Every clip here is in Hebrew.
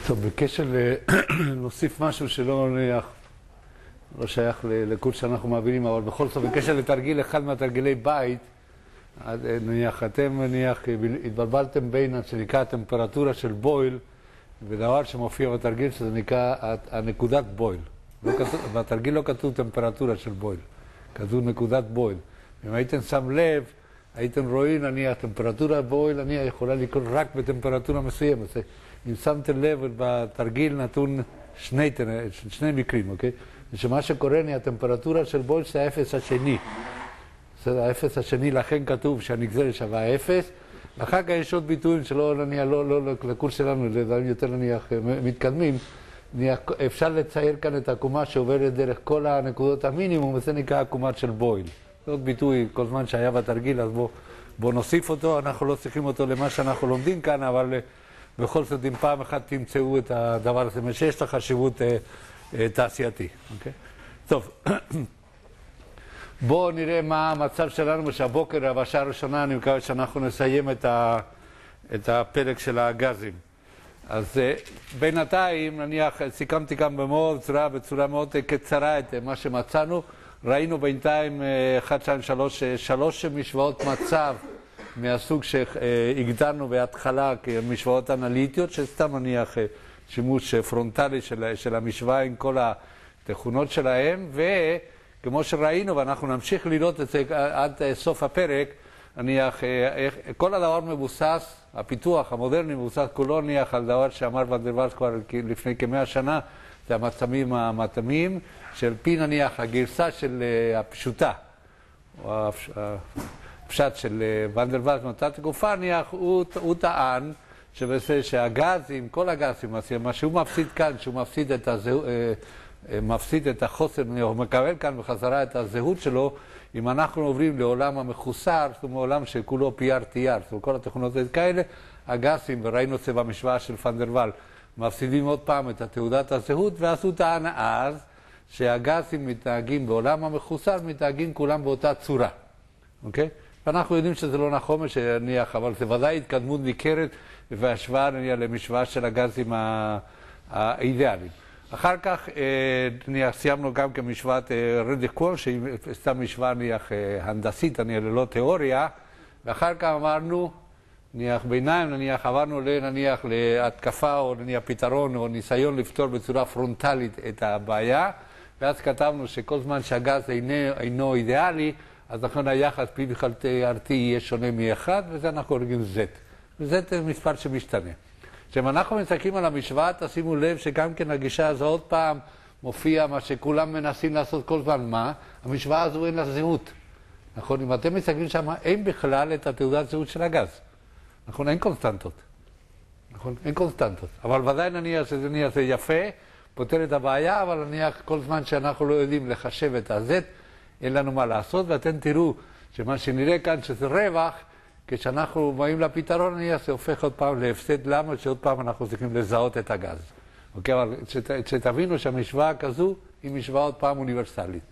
טוב, בקשר להוסיף משהו שלא לא שייך לקורס שאנחנו מעבירים, אבל בכל זאת, בקשר לתרגיל אחד מהתרגילי בית, אתם התבלבלתם בין שנקרא הטמפרטורה של בויל, ודבר שמופיע בתרגיל שזה נקרא הנקודת בויל. בתרגיל לא כתוב טמפרטורה של בויל, כתוב נקודת בויל. אם הייתם שם לב, הייתם רואים, הטמפרטורה בויל, יכולה לקרות רק בטמפרטורה מסוימת. אם שמתם לב, בתרגיל נתון שני מקרים, אוקיי? שמה שקורה, הטמפרטורה של בויל זה האפס השני. זה האפס השני, לכן כתוב שהנגזרת שווה אפס. אחר כך יש עוד ביטויים שלא, לקורס שלנו, לדברים יותר מתקדמים, אפשר לצייר כאן את העקומה שעוברת דרך כל הנקודות המינימום, וזה נקרא עקומה של בויל. זה עוד ביטוי, כל זמן שהיה בתרגיל, אז בוא נוסיף אותו, אנחנו לא צריכים אותו למה שאנחנו לומדים כאן, אבל בכל זאת, אם פעם אחת תמצאו את הדבר הזה, שיש לה חשיבות תעשייתי. אוקיי? טוב, בואו נראה מה המצב שלנו, שהבוקר, בשעה הראשונה, אני מקווה שאנחנו נסיים את הפרק של הגזים. אז בינתיים, נניח, סיכמתי כאן בצורה מאוד קצרה את מה שמצאנו. ראינו בינתיים 1, 2, 3 משוואות מצב מהסוג שהגדרנו בהתחלה כמשוואות אנליטיות, שסתם נניח שימוש פרונטלי של המשוואה עם כל התכונות שלהם, וכמו שראינו, ואנחנו נמשיך לראות את זה עד סוף הפרק, נניח, כל הדבר מבוסס, הפיתוח המודרני מבוסס כולו נניח על דבר שאמר ונדר ואלס כבר לפני כ100 שנה, זה המצבים המתאימים, של פי נניח הגרסה של הפשוטה, או הפשט של ונדר ואלס מאותה תקופה, נניח, הוא טען שהגזים, כל הגזים, מה שהוא מפסיד כאן, שהוא מפסיד את החוסר, הוא מקבל כאן בחזרה את הזהות שלו, אם אנחנו עוברים לעולם המחוסר, זאת אומרת, עולם שכולו PR, TR, זאת אומרת, כל התכונות כאלה, הגזים, וראינו את זה במשוואה של ונדר ואלס, מפסידים עוד פעם את תעודת הזהות, ואז הוא טען אז שהגזים מתנהגים בעולם המחוסר, מתנהגים כולם באותה צורה. אוקיי? ואנחנו יודעים שזה לא נכון, אבל זה ודאי התקדמות ניכרת והשוואה למשוואה של הגזים האידיאליים. אחר כך סיימנו גם כמשוואת רדיקון, שהיא סתם משוואה הנדסית, ללא תיאוריה, ואחר כך אמרנו, ביניים, עברנו להתקפה או פתרון או ניסיון לפתור בצורה פרונטלית את הבעיה, ואז כתבנו שכל זמן שהגז אינו אידיאלי, אז לכן היחס פי בחלקי RT יהיה שונה מ-1, וזה אנחנו קוראים Z. וZ מספר שמשתנה. כשאם אנחנו מסתכלים על המשוואה, תשימו לב שגם כן הגישה הזו עוד פעם מופיע מה שכולם מנסים לעשות כל זמן. מה? המשוואה הזו אין לה זהות. נכון? אם אתם מסתכלים שם, אין בכלל את התעודת זהות של הגז. נכון? אין קונסטנטות. נכון? אין קונסטנטות. אבל ודאי נניח שזה יפה, פותר את הבעיה, אבל נניח כל זמן שאנחנו לא יודעים לחשב את ה-Z, אין לנו מה לעשות, ואתם תראו שמה שנראה כאן שזה רווח, כשאנחנו באים לפתרון, זה הופך עוד פעם להפסד. למה? שעוד פעם אנחנו צריכים לזהות את הגז. אוקיי? אבל שתבינו שהמשוואה כזו היא משוואה עוד פעם אוניברסלית.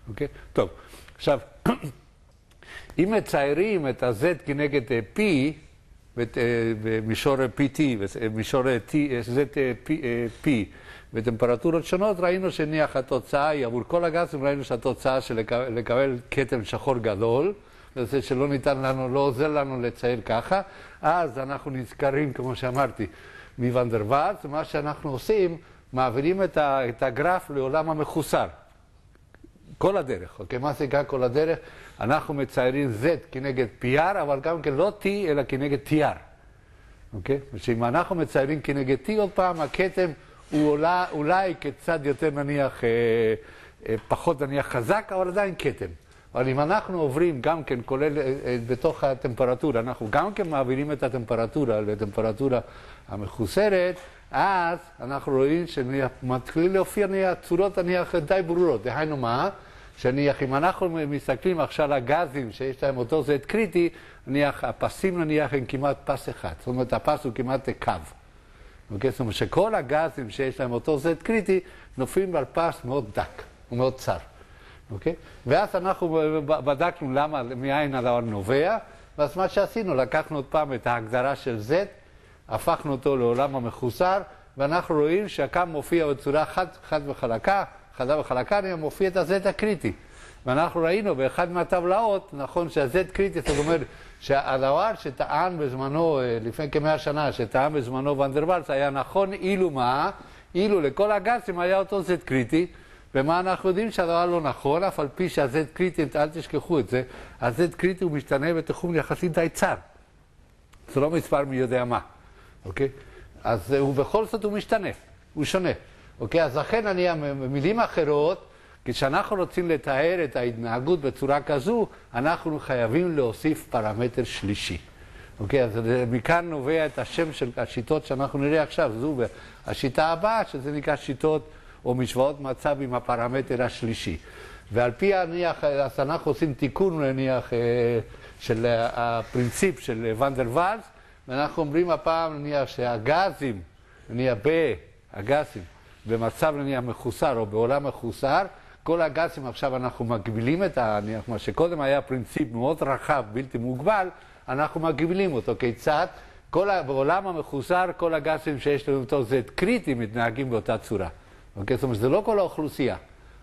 אוקיי? טוב, עכשיו, אם מציירים את ה-Z כנגד P, במישור PT, במישור ZP, בטמפרטורות שונות, ראינו שניח התוצאה היא, עבור כל הגזים ראינו שהתוצאה של לקבל כתם שחור גדול, זה שלא ניתן לנו, לא עוזר לנו לצייר ככה, אז אנחנו נזכרים, כמו שאמרתי, מוונדר ואלס, מה שאנחנו עושים, מעבירים את הגרף לעולם המחוסר. כל הדרך, אוקיי? מה זה גם כל הדרך? אנחנו מציירים Z כנגד PR, אבל גם כן לא T, אלא כנגד TR. אוקיי? ושאם אנחנו מציירים כנגד T, עוד פעם, הכתם הוא אולי קצת יותר נניח, פחות נניח חזק, אבל עדיין כתם. אבל אם אנחנו עוברים גם כן, כולל בתוך הטמפרטורה, אנחנו גם כן מעבירים את הטמפרטורה לטמפרטורה המחוסרת, אז אנחנו רואים שמתחילים להופיע צורות די ברורות. דהיינו מה? אם אנחנו מסתכלים עכשיו על הגזים שיש להם אותו Z קריטי, הפסים הם כמעט פס אחד. זאת אומרת, הפס הוא כמעט קו. אוקיי? זאת אומרת שכל הגזים שיש להם אותו Z קריטי נופלים על פס מאוד דק ומאוד צר. אוקיי? ואז אנחנו בדקנו למה, מאין הדבר נובע, ואז מה שעשינו, לקחנו עוד פעם את ההגדרה של Z, הפכנו אותו לעולם המחוסר, ואנחנו רואים שהקו מופיע בצורה חד וחלקה, חדה וחלקה, מופיע את ה-Z הקריטי. ואנחנו ראינו באחד מהטבלאות, נכון, שה-Z קריטי, זאת אומרת שהדבר שטען בזמנו, לפני כ100 שנה, שטען בזמנו ונדרוואלס, היה נכון אילו מה? אילו לכל הגזים היה אותו Z קריטי, ומה אנחנו יודעים שהדבר לא נכון, אף על פי שה-Z קריטי, אל תשכחו את זה, ה-Z קריטי הוא משתנה בתחום יחסית די צר. זה לא מספר מי יודע מה, אוקיי? אז בכל זאת הוא משתנה, הוא שונה. אוקיי? אז לכן במילים אחרות, כשאנחנו רוצים לתאר את ההתנהגות בצורה כזו, אנחנו חייבים להוסיף פרמטר שלישי. אוקיי? אז מכאן נובע את השם של השיטות שאנחנו נראה עכשיו. זו השיטה הבאה, שזה נקרא שיטות או משוואות מצב עם הפרמטר השלישי. ועל פי נניח, אז אנחנו עושים תיקון נניח של הפרינציפ של ונדרוואלס, ואנחנו אומרים הפעם נניח שהגזים, נניח הגזים, במצב נניח מחוסר או בעולם מחוסר, כל הגזים עכשיו אנחנו מגבילים את מה שקודם היה פרינציפ מאוד רחב, בלתי מוגבל, אנחנו מגבילים אותו. כיצד? בעולם המחוסר כל הגזים שיש לנו אותו Z קריטי מתנהגים באותה צורה. אוקיי? זאת אומרת, זה לא כל האוכלוסייה,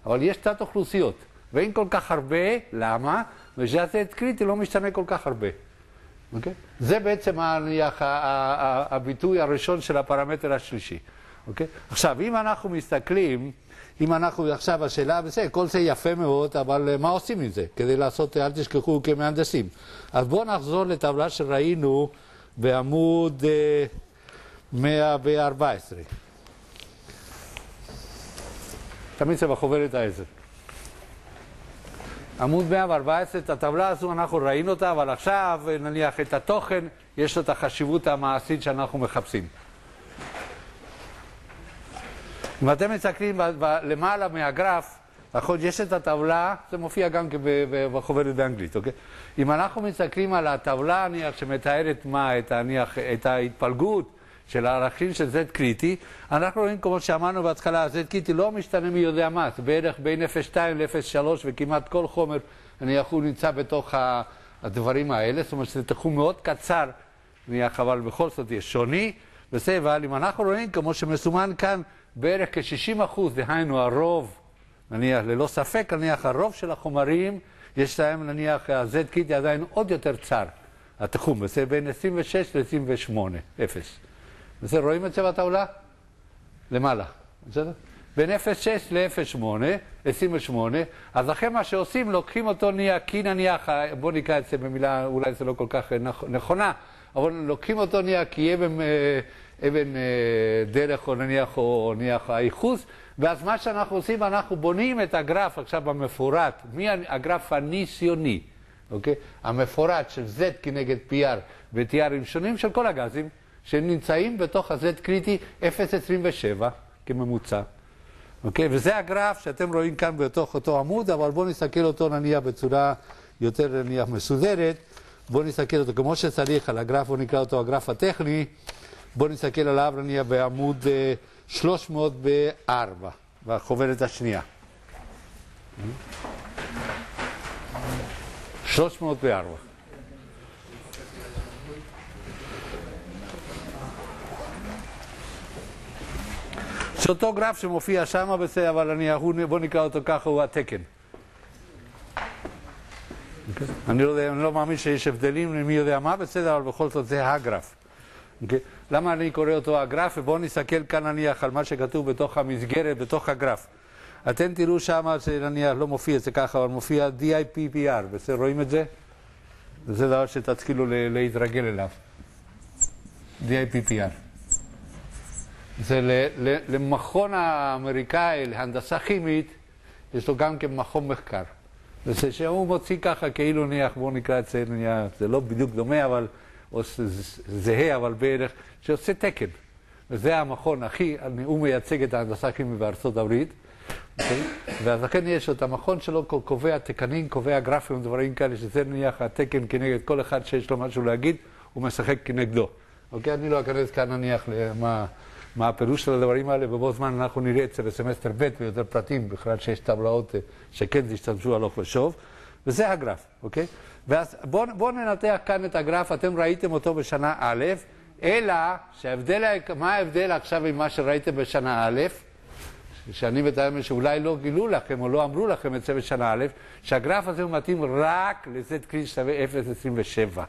אבל יש תת אוכלוסיות, ואין כל כך הרבה, למה? ושה-Z קריטי לא משתנה כל כך הרבה. אוקיי? זה בעצם הביטוי הראשון של הפרמטר השלישי. אוקיי? עכשיו, אם אנחנו מסתכלים, עכשיו השאלה, כל זה יפה מאוד, אבל מה עושים עם זה? כדי לעשות, אל תשכחו כמהנדסים. אז בואו נחזור לטבלה שראינו בעמוד 114. תמיד זה בחוברת העזר. עמוד 114, את הטבלה הזו אנחנו ראינו אותה, אבל עכשיו נניח את התוכן, יש לו את החשיבות המעשית שאנחנו מחפשים. אם אתם מסתכלים למעלה מהגרף, נכון, יש את הטבלה, זה מופיע גם בחוברת באנגלית, אוקיי? אם אנחנו מסתכלים על הטבלה, נניח, שמתארת מה, את ההתפלגות של הערכים של Z קריטי, אנחנו רואים, כמו שאמרנו בהתחלה, Z קריטי לא משתנה מי יודע מה, זה בערך בין 0.2 ל-0.3, וכמעט כל חומר, נניח, הוא נמצא בתוך הדברים האלה, זאת אומרת שזה תחום מאוד קצר, נניח, אבל בכל זאת יש שוני, אבל אם אנחנו רואים, כמו שמסומן כאן, בערך כ-60%, דהיינו הרוב, נניח, ללא ספק, נניח, הרוב של החומרים, יש להם, נניח, ה-Z קריטי עדיין עוד יותר צר, התחום, וזה בין 26 ל-28, 0. וזה רואים את זה בטבלה? למעלה, בסדר? בין 0.6 ל-0.8, 28, אז אחרי מה שעושים, לוקחים אותו כי נניח, בואו נקרא את זה במילה, אולי זה לא כל כך נכונה, אבל לוקחים אותו כי אבן דרך או נניח הייחוס, ואז מה שאנחנו עושים, אנחנו בונים את הגרף עכשיו המפורט, הגרף הניסיוני, אוקיי? המפורט של Z כנגד PR ו-TRים שונים של כל הגזים, שנמצאים בתוך ה-Z קריטי 0.27 כממוצע. אוקיי? וזה הגרף שאתם רואים כאן בתוך אותו עמוד, אבל בואו נסתכל אותו נניח בצורה יותר נניח מסודרת. בואו נסתכל אותו כמו שצריך על הגרף, בואו נקרא אותו הגרף הטכני. בואו נסתכל עליו נניח בעמוד 304, בחוברת השנייה. 304. זה אותו גרף שמופיע שם, בסדר, אבל בואו נקרא אותו ככה, הוא התקן. אני לא מאמין שיש הבדלים למי יודע מה, בסדר, אבל בכל זאת זה הגרף. למה אני קורא אותו הגרף? ובואו נסתכל כאן נניח על מה שכתוב בתוך המסגרת, בתוך הגרף. אתם תראו שם, נניח לא מופיע זה ככה, אבל מופיע DIPPR, בסדר, רואים את זה? זה דבר שתתחילו להתרגל אליו. DIPPR. זה למכון האמריקאי להנדסה כימית, יש לו גם כמכון מחקר. וזה שהוא מוציא ככה כאילו נניח, בואו נקרא את זה, נניח, זה לא בדיוק דומה, אבל, או זהה, אבל בערך, שעושה תקן. וזה המכון הוא מייצג את ההנדסה כימית בארצות הברית. ואז לכן יש את המכון שלו, קובע תקנים, קובע גרפים ודברים כאלה, שזה נניח התקן כנגד כל אחד שיש לו משהו להגיד, הוא משחק כנגדו. אוקיי? אני לא אכנס כאן נניח מה הפירוש של הדברים האלה, ובו זמן אנחנו נראה את זה בסמסטר ב' ויותר פרטים, בכלל שיש טבלאות שכן תשתמשו הלוך ושוב, וזה הגרף, אוקיי? ואז בואו ננתח כאן את הגרף, אתם ראיתם אותו בשנה א', אלא שההבדל, מה ההבדל עכשיו עם מה שראיתם בשנה א', שאני מתאר שאולי לא גילו לכם או לא אמרו לכם את זה בשנה א', שהגרף הזה הוא מתאים רק ל-Z קריטי שווה 0.27.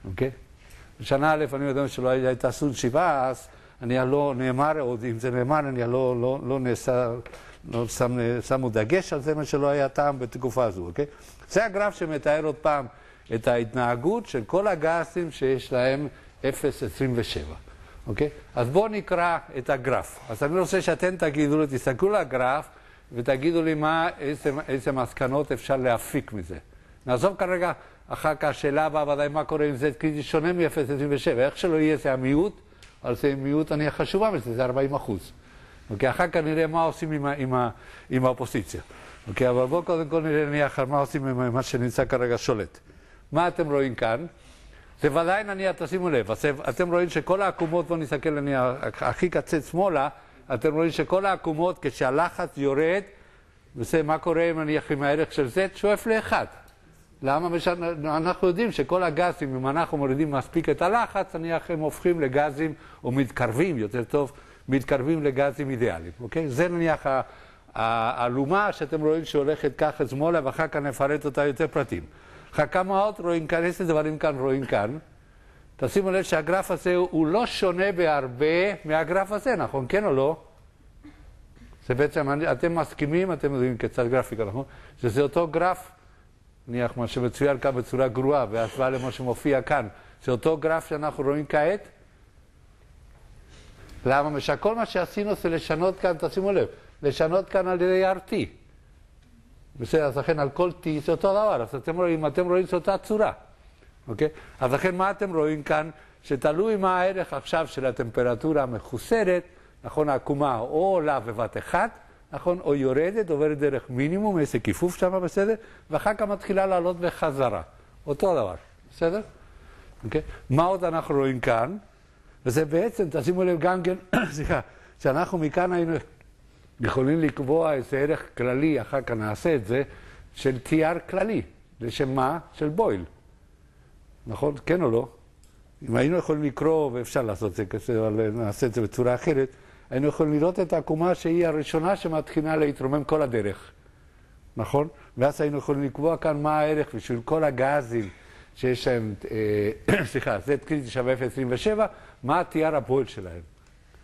אוקיי? בשנה א' אני יודע שלא הייתה סוד 7, אז אני לא נאמר, או אם זה נאמר, אני לא שמו דגש על זה, מה שלא היה טעם בתקופה הזו, אוקיי? זה הגרף שמתאר עוד פעם את ההתנהגות של כל הגסים שיש להם 0.27, אוקיי? אז בואו נקרא את הגרף. אז אני רוצה שאתם תגידו לי, תסתכלו על הגרף ותגידו לי איזה מסקנות אפשר להפיק מזה. נעזוב כרגע אחר כך השאלה הבאה, ודאי מה קורה עם Z קריטי שונה מ-0.27. איך שלא יהיה זה המיעוט, אבל זה מיעוט אני חשובה מזה, זה 40%. אוקיי, אחר כך נראה מה עושים עם האופוזיציה. אוקיי, אבל בואו קודם כל נניח מה עושים עם מה שנמצא כרגע שולט. מה אתם רואים כאן? זה ודאי נניח, תשימו לב, אתם רואים שכל העקומות, בואו נסתכל נניח, הכי קצת שמאלה, אתם רואים שכל העקומות, כשהלחץ יורד, וזה מה קורה נניח עם הערך של Z, שואף לאחד. למה? אנחנו יודעים שכל הגזים, אם אנחנו מורידים מספיק את הלחץ, נניח הם הופכים לגזים, או מתקרבים, יותר טוב, מתקרבים לגזים אידיאליים, אוקיי? זה נניח האלומה שאתם רואים שהולכת ככה שמאלה, ואחר כך נפרט אותה יותר פרטים. אחר כמה עוד רואים כאן, איזה דברים כאן רואים כאן. תשימו לב שהגרף הזה הוא לא שונה בהרבה מהגרף הזה, נכון? כן או לא? זה בעצם, אתם מסכימים, אתם יודעים כיצד גרפיקה, נכון? שזה אותו גרף, נניח מה שמצויר כאן בצורה גרועה, בהשוואה למה שמופיע כאן. זה אותו גרף שאנחנו רואים כעת. למה? שכל מה שעשינו זה לשנות כאן, תשימו לב, לשנות כאן על ידי RT. בסדר, אז לכן על כל T זה אותו דבר, אז אם אתם רואים זה אותה צורה. אוקיי? אז לכן מה אתם רואים כאן? שתלוי מה הערך עכשיו של הטמפרטורה המחוסרת, נכון, העקומה או עולה בבת אחת, נכון, או יורדת, עוברת דרך מינימום, איזה כיפוף שם, בסדר? ואחר כך מתחילה לעלות בחזרה. אותו דבר, בסדר? אוקיי? מה עוד אנחנו רואים כאן? וזה בעצם, תשימו לב גם כן, סליחה, שאנחנו מכאן היינו יכולים לקבוע איזה ערך כללי, אחר כך נעשה את זה, של TR כללי. לשם מה? של בויל. נכון? כן או לא? אם היינו יכולים לקרוא, ואפשר לעשות את זה, אבל נעשה את זה בצורה אחרת, היינו יכולים לראות את העקומה שהיא הראשונה שמתחילה להתרומם כל הדרך. נכון? ואז היינו יכולים לקבוע כאן מה הערך בשביל כל הגזים שיש להם, סליחה, Z קריטי שווה 0.27, מה ה-TR הבויל שלהם.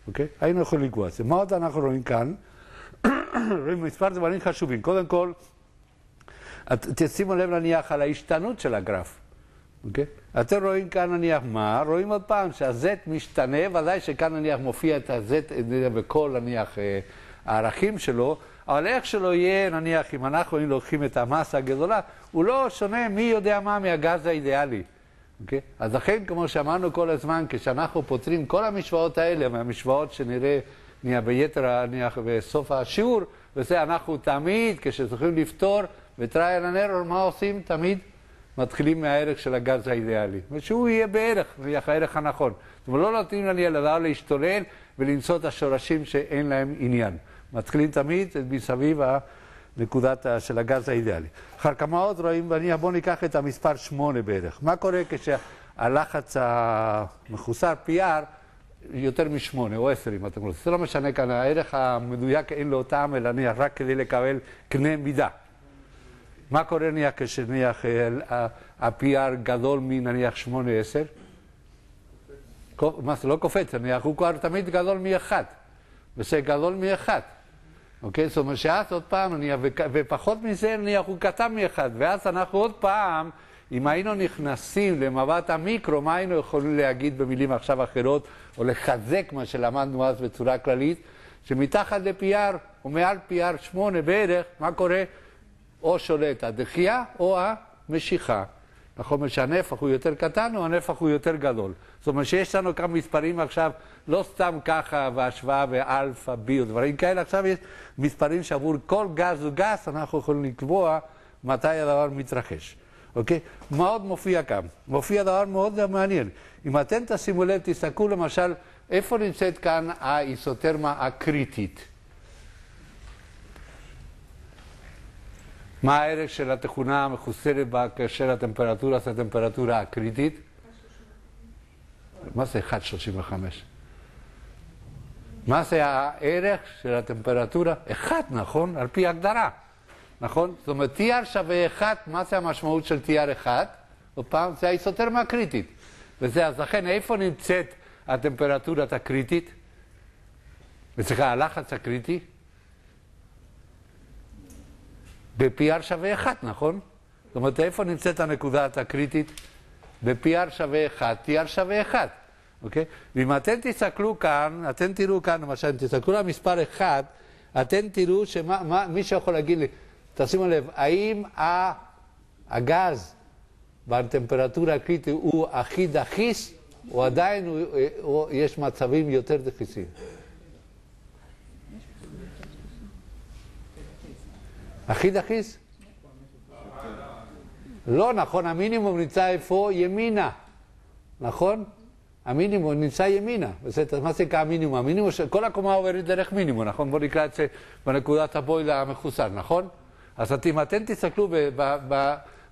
אוקיי? היינו יכולים לקבוע את זה. מה עוד אנחנו רואים כאן? רואים מספר דברים חשובים. קודם כל, תשימו לב נניח על ההשתנות של הגרף. אוקיי? אתם רואים כאן נניח מה? רואים עוד פעם שה-Z משתנה, ודאי שכאן נניח מופיע את ה-Z בכל נניח הערכים שלו, אבל איך שלא יהיה, נניח, אם אנחנו לוקחים את המסה הגדולה, הוא לא שונה מי יודע מה מהגז האידיאלי. אוקיי? אז לכן, כמו שאמרנו כל הזמן, כשאנחנו פותרים כל המשוואות האלה, מהמשוואות שנראה ביתר, נניח, בסוף השיעור, וזה אנחנו תמיד, כשצריכים לפתור וטרייל אנד ארור, מה עושים? תמיד מתחילים מהערך של הגז האידיאלי. ושהוא יהיה בערך, נניח, הערך הנכון. זאת אומרת, לא נותנים לדבר להשתולל ולמצוא את השורשים שאין להם עניין. מתחילים תמיד מסביב הנקודת של הגז האידיאלי. אחר כמה עוד רואים, בואו ניקח את המספר 8 בערך. מה קורה כשהלחץ המחוסר PR יותר מ8 או 10 אם אתם רוצים? זה לא משנה כאן, הערך המדויק אין לו טעם, אלא נניח רק כדי לקבל קנה מידה. מה קורה נניח כשנניח ה-PR גדול מנניח 8-10? מה זה לא קופץ, נניח הוא כבר תמיד גדול מ1. וזה גדול מ1. אוקיי? זאת אומרת שאז עוד פעם, ופחות מזה נניח הוא קטן מ1. ואז אנחנו עוד פעם, אם היינו נכנסים למבט המיקרו, מה היינו יכולים להגיד במילים עכשיו אחרות, או לחזק מה שלמדנו אז בצורה כללית, שמתחת ל-PR, או מעל PR 8 בערך, מה קורה? או שולט הדחייה או המשיכה. נכון, שהנפח הוא יותר קטן או הנפח הוא יותר גדול. זאת אומרת שיש לנו כמה מספרים עכשיו, לא סתם ככה בהשוואה באלפא, בי או דברים כאלה, עכשיו יש מספרים שעבור כל גז וגז אנחנו יכולים לקבוע מתי הדבר מתרחש. אוקיי? מה עוד מופיע כאן? מופיע דבר מאוד מעניין. אם אתם תשימו לב, תסתכלו למשל, איפה נמצאת כאן האיזוטרמה הקריטית? מה הערך של התכונה המחוסרת כאשר הטמפרטורה זה הטמפרטורה הקריטית? מה זה 1.35? מה זה הערך של הטמפרטורה? 1, נכון? על פי הגדרה, נכון? זאת אומרת, TR שווה 1, מה זה המשמעות של TR 1? עוד פעם, זה האיזוטרמה הקריטית. וזה, אז לכן, איפה נמצאת הטמפרטורה הקריטית? וצריכה, הלחץ הקריטי? ב-PR שווה 1, נכון? זאת אומרת, איפה נמצאת הנקודה הקריטית? ב-PR שווה 1, TR שווה 1. אוקיי? ואם אתם תסתכלו כאן, אתם תראו כאן, למשל, תסתכלו על מספר 1, אתם תראו מי שיכול להגיד לי, תשימו לב, האם הגז בטמפרטורה הקריטית הוא הכי דחיס, או עדיין יש מצבים יותר דחיסים? הכי דחיס? לא, נכון, המינימום נמצא איפה? ימינה, נכון? המינימום נמצא ימינה. מה זה כהמינימום? המינימום כל הקומה עוברת דרך מינימום, נכון? בואו נקרא את זה בנקודת הבויל המחוסר, נכון? אז אם אתם תסתכלו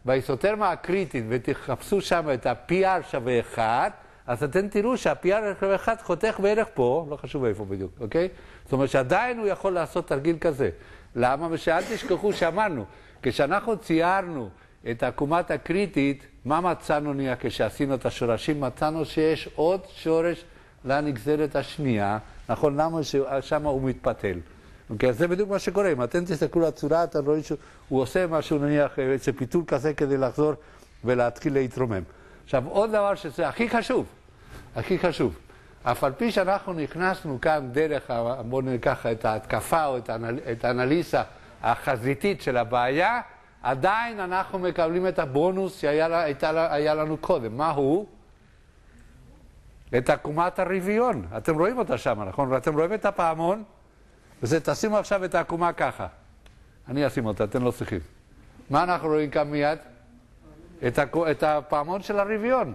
באיזוטרמה הקריטית ותחפשו שם את ה-PR שווה 1, אז אתם תראו שה-PR שווה 1 חותך בערך פה, לא חשוב איפה בדיוק, אוקיי? זאת אומרת שעדיין הוא יכול לעשות תרגיל כזה. למה? ושאל תשכחו שאמרנו, כשאנחנו ציירנו את העקומת הקריטית, מה מצאנו כשעשינו את השורשים? מצאנו שיש עוד שורש לנגזרת השנייה, נכון? למה ששם הוא מתפתל? אוקיי, אז זה בדיוק מה שקורה. אם אתם תסתכלו לצורה, אתם רואים שהוא עושה משהו, נניח, איזה פיתול כזה כדי לחזור ולהתחיל להתרומם. עכשיו, עוד דבר שזה הכי חשוב, אף על פי שאנחנו נכנסנו כאן דרך, בואו ניקח את ההתקפה או את האנליזה החזיתית של הבעיה, עדיין אנחנו מקבלים את הבונוס שהיה לנו קודם. מה הוא? את עקומת הרביעיון. אתם רואים אותה שם, נכון? ואתם רואים את הפעמון? וזה, תשימו עכשיו את העקומה ככה. אני אשים אותה, אתם לא צריכים. מה אנחנו רואים כאן מיד? את הפעמון של הרביעיון.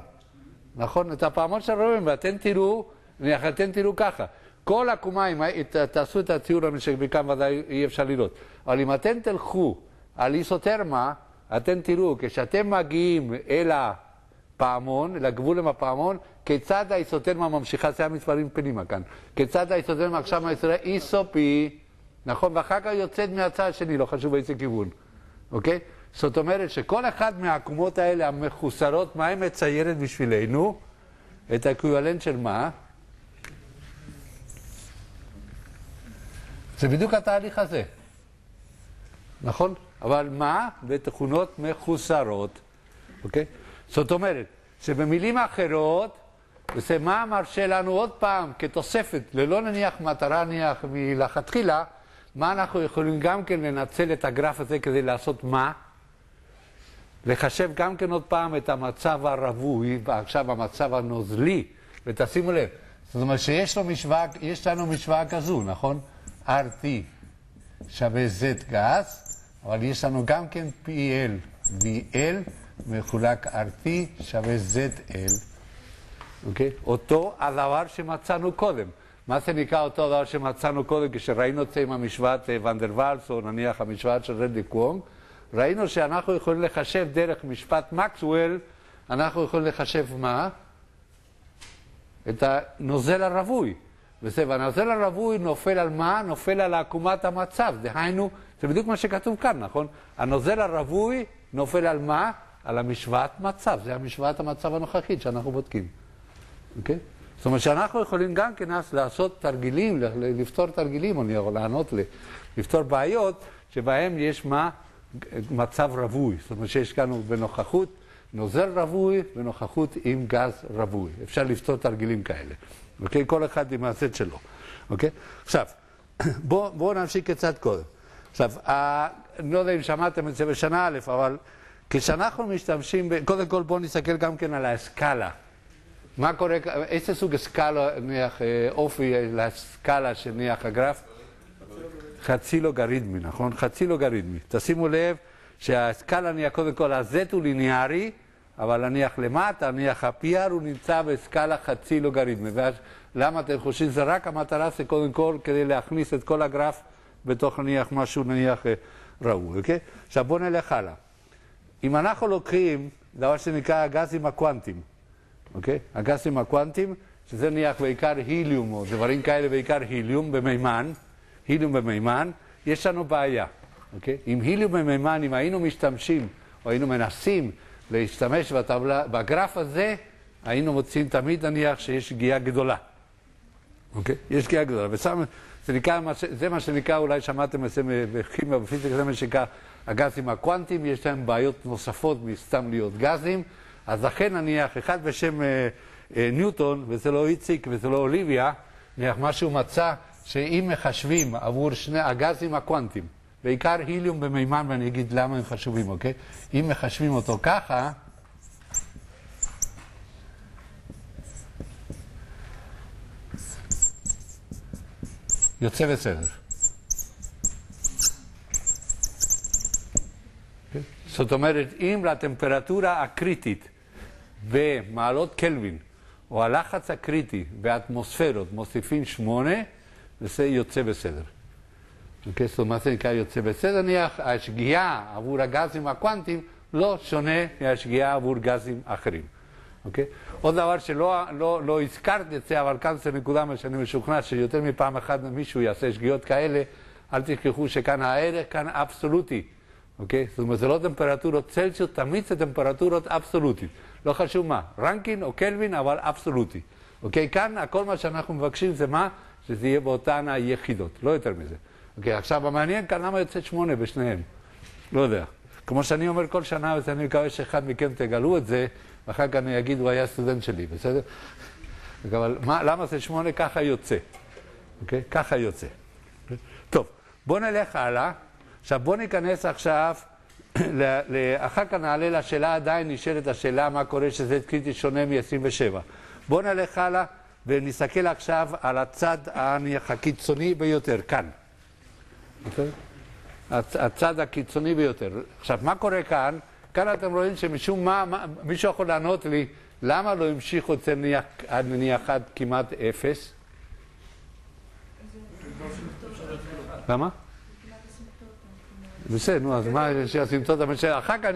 נכון? את הפעמון של הרביעיון. ואתם תראו ככה. כל עקומה, אם תעשו את הציור שבכאן ודאי אי אפשר לראות. אבל אם אתם תלכו על איזוטרמה, אתם תראו, כשאתם מגיעים אל הפעמון, אל הגבול עם הפעמון, כיצד האיזוטרמה ממשיכה, זה המספרים פנימה כאן, כיצד האיזוטרמה עכשיו מייצרה איסופי, נכון? ואחר כך יוצאת מהצד השני, לא חשוב באיזה כיוון, אוקיי? זאת אומרת שכל אחד מהעקומות האלה המחוסרות, מה היא מציירת בשבילנו? את האקוויוולנט של מה? זה בדיוק התהליך הזה, נכון? אבל מה? בתכונות מחוסרות, אוקיי? זאת אומרת, שבמילים אחרות, וזה מה מרשה לנו עוד פעם כתוספת, ללא נניח מטרה נניח מלכתחילה, מה אנחנו יכולים גם כן לנצל את הגרף הזה כדי לעשות מה? לחשב גם כן עוד פעם את המצב הרווי, ועכשיו המצב הנוזלי, ותשימו לב, זאת אומרת שיש לנו משוואה כזו, נכון? RT שווה Z גס, אבל יש לנו גם כן PL, VL, מחולק RT שווה ZL. אוקיי? אותו הדבר שמצאנו קודם. מה זה נקרא אותו הדבר שמצאנו קודם כשראינו את זה עם המשוואת ונדרוואלס, או נניח המשוואת של רדי-קוונג? ראינו שאנחנו יכולים לחשב דרך משפט מקסוול, אנחנו יכולים לחשב מה? את הנוזל הרווי. והנוזל הרווי נופל על מה? נופל על עקומת המצב. דהיינו, זה בדיוק מה שכתוב כאן, נכון? הנוזל הרווי נופל על מה? על המשוואת מצב. זה המשוואת המצב הנוכחית שאנחנו בודקים. אוקיי? זאת אומרת שאנחנו יכולים גם כן לעשות תרגילים, לפתור תרגילים, או לענות לפתור בעיות שבהם יש מה? מצב רווי. זאת אומרת שיש כאן בנוכחות נוזל רווי ונוכחות עם גז רווי. אפשר לפתור תרגילים כאלה. אוקיי? כל אחד עם הסט שלו. אוקיי? עכשיו, בואו נמשיך קצת קודם. עכשיו, אני לא יודע אם שמעתם את זה בשנה א', אבל כשאנחנו משתמשים, קודם כל בואו נסתכל גם כן על הסקאלה. מה קורה, איזה סוג הסקאלה, נניח, אופי לסקאלה של נניח הגרף? חצי לוגריתמי, נכון? חצי לוגריתמי. תשימו לב שהסקאלה נניח קודם כל, ה-Z הוא ליניארי, אבל נניח למטה, נניח ה-PR הוא נמצא בסקאלה חצי לוגריתמי. למה אתם חושבים? זה רק המטרה זה קודם כל כדי להכניס את כל הגרף בתוך נניח משהו נניח ראוי, אוקיי? עכשיו בואו נלך הלאה. אם אנחנו לוקחים דבר שנקרא הגזים הקוונטיים, אוקיי? הגזים הקוונטיים, שזה נניח בעיקר היליום, או דברים כאלה בעיקר היליום במימן, יש לנו בעיה, אוקיי? עם היליום במימן, אם היינו משתמשים, או היינו מנסים להשתמש בגרף הזה, היינו מוצאים תמיד נניח שיש שגיאה גדולה. אוקיי? יש שגיאה גדולה. זה מה שנקרא, אולי שמעתם את זה בכימיה, בפיזיקה, זה מה שנקרא הגזים הקוונטיים, יש להם בעיות נוספות מסתם להיות גזים, אז לכן נניח, אחד בשם ניוטון, וזה לא איציק וזה לא אוליביה, נניח משהו מצא שאם מחשבים עבור שני הגזים הקוונטיים, בעיקר היליום במימן, ואני אגיד למה הם חשובים, אוקיי? אם מחשבים אותו ככה, יוצא בסדר. זאת אומרת, אם לטמפרטורה הקריטית במעלות קלווין, או הלחץ הקריטי באטמוספירות מוסיפים 8, וזה יוצא בסדר. אוקיי, זאת אומרת, זה נקרא יוצא בסדר, נניח, השגיאה עבור הגזים הקוונטיים לא שונה מהשגיאה עבור גזים אחרים. אוקיי? עוד דבר שלא הזכרתי את זה, אבל כאן זה נקודה מה שאני משוכנע שיותר מפעם אחת מישהו יעשה שגיאות כאלה, אל תשכחו שכאן הערך כאן אבסולוטי. אוקיי? זאת אומרת, זה לא טמפרטורות צלסיוס, תמיד זה טמפרטורות אבסולוטית. לא חשוב מה, רנקין או קלווין, אבל אבסולוטי. אוקיי? כאן כל מה שאנחנו מבקשים זה מה? שזה יהיה באותן היחידות, לא יותר מזה. אוקיי, עכשיו המעניין כאן למה יוצא 8 בשניהם. לא יודע. כמו שאני אומר כל שנה, ואני מקווה שאחד מכם תגלו את זה, ואחר כך אני אגיד, הוא היה סטודנט שלי, בסדר? אבל למה זה 8? ככה יוצא. אוקיי? ככה יוצא. טוב, בואו נלך הלאה. עכשיו בואו ניכנס עכשיו, אחר כך נעלה לשאלה, עדיין נשאלת השאלה מה קורה שזה קריטי שונה מ-27. בואו נלך הלאה ונסתכל עכשיו על הצד הקיצוני ביותר, כאן. הצד הקיצוני ביותר. עכשיו, מה קורה כאן? כאן אתם רואים שמשום מה, מישהו יכול לענות לי, למה לא המשיכו את זה נניח עד כמעט 0? למה? בסדר, נו, אז מה שהסימפטוטה? אחר כך,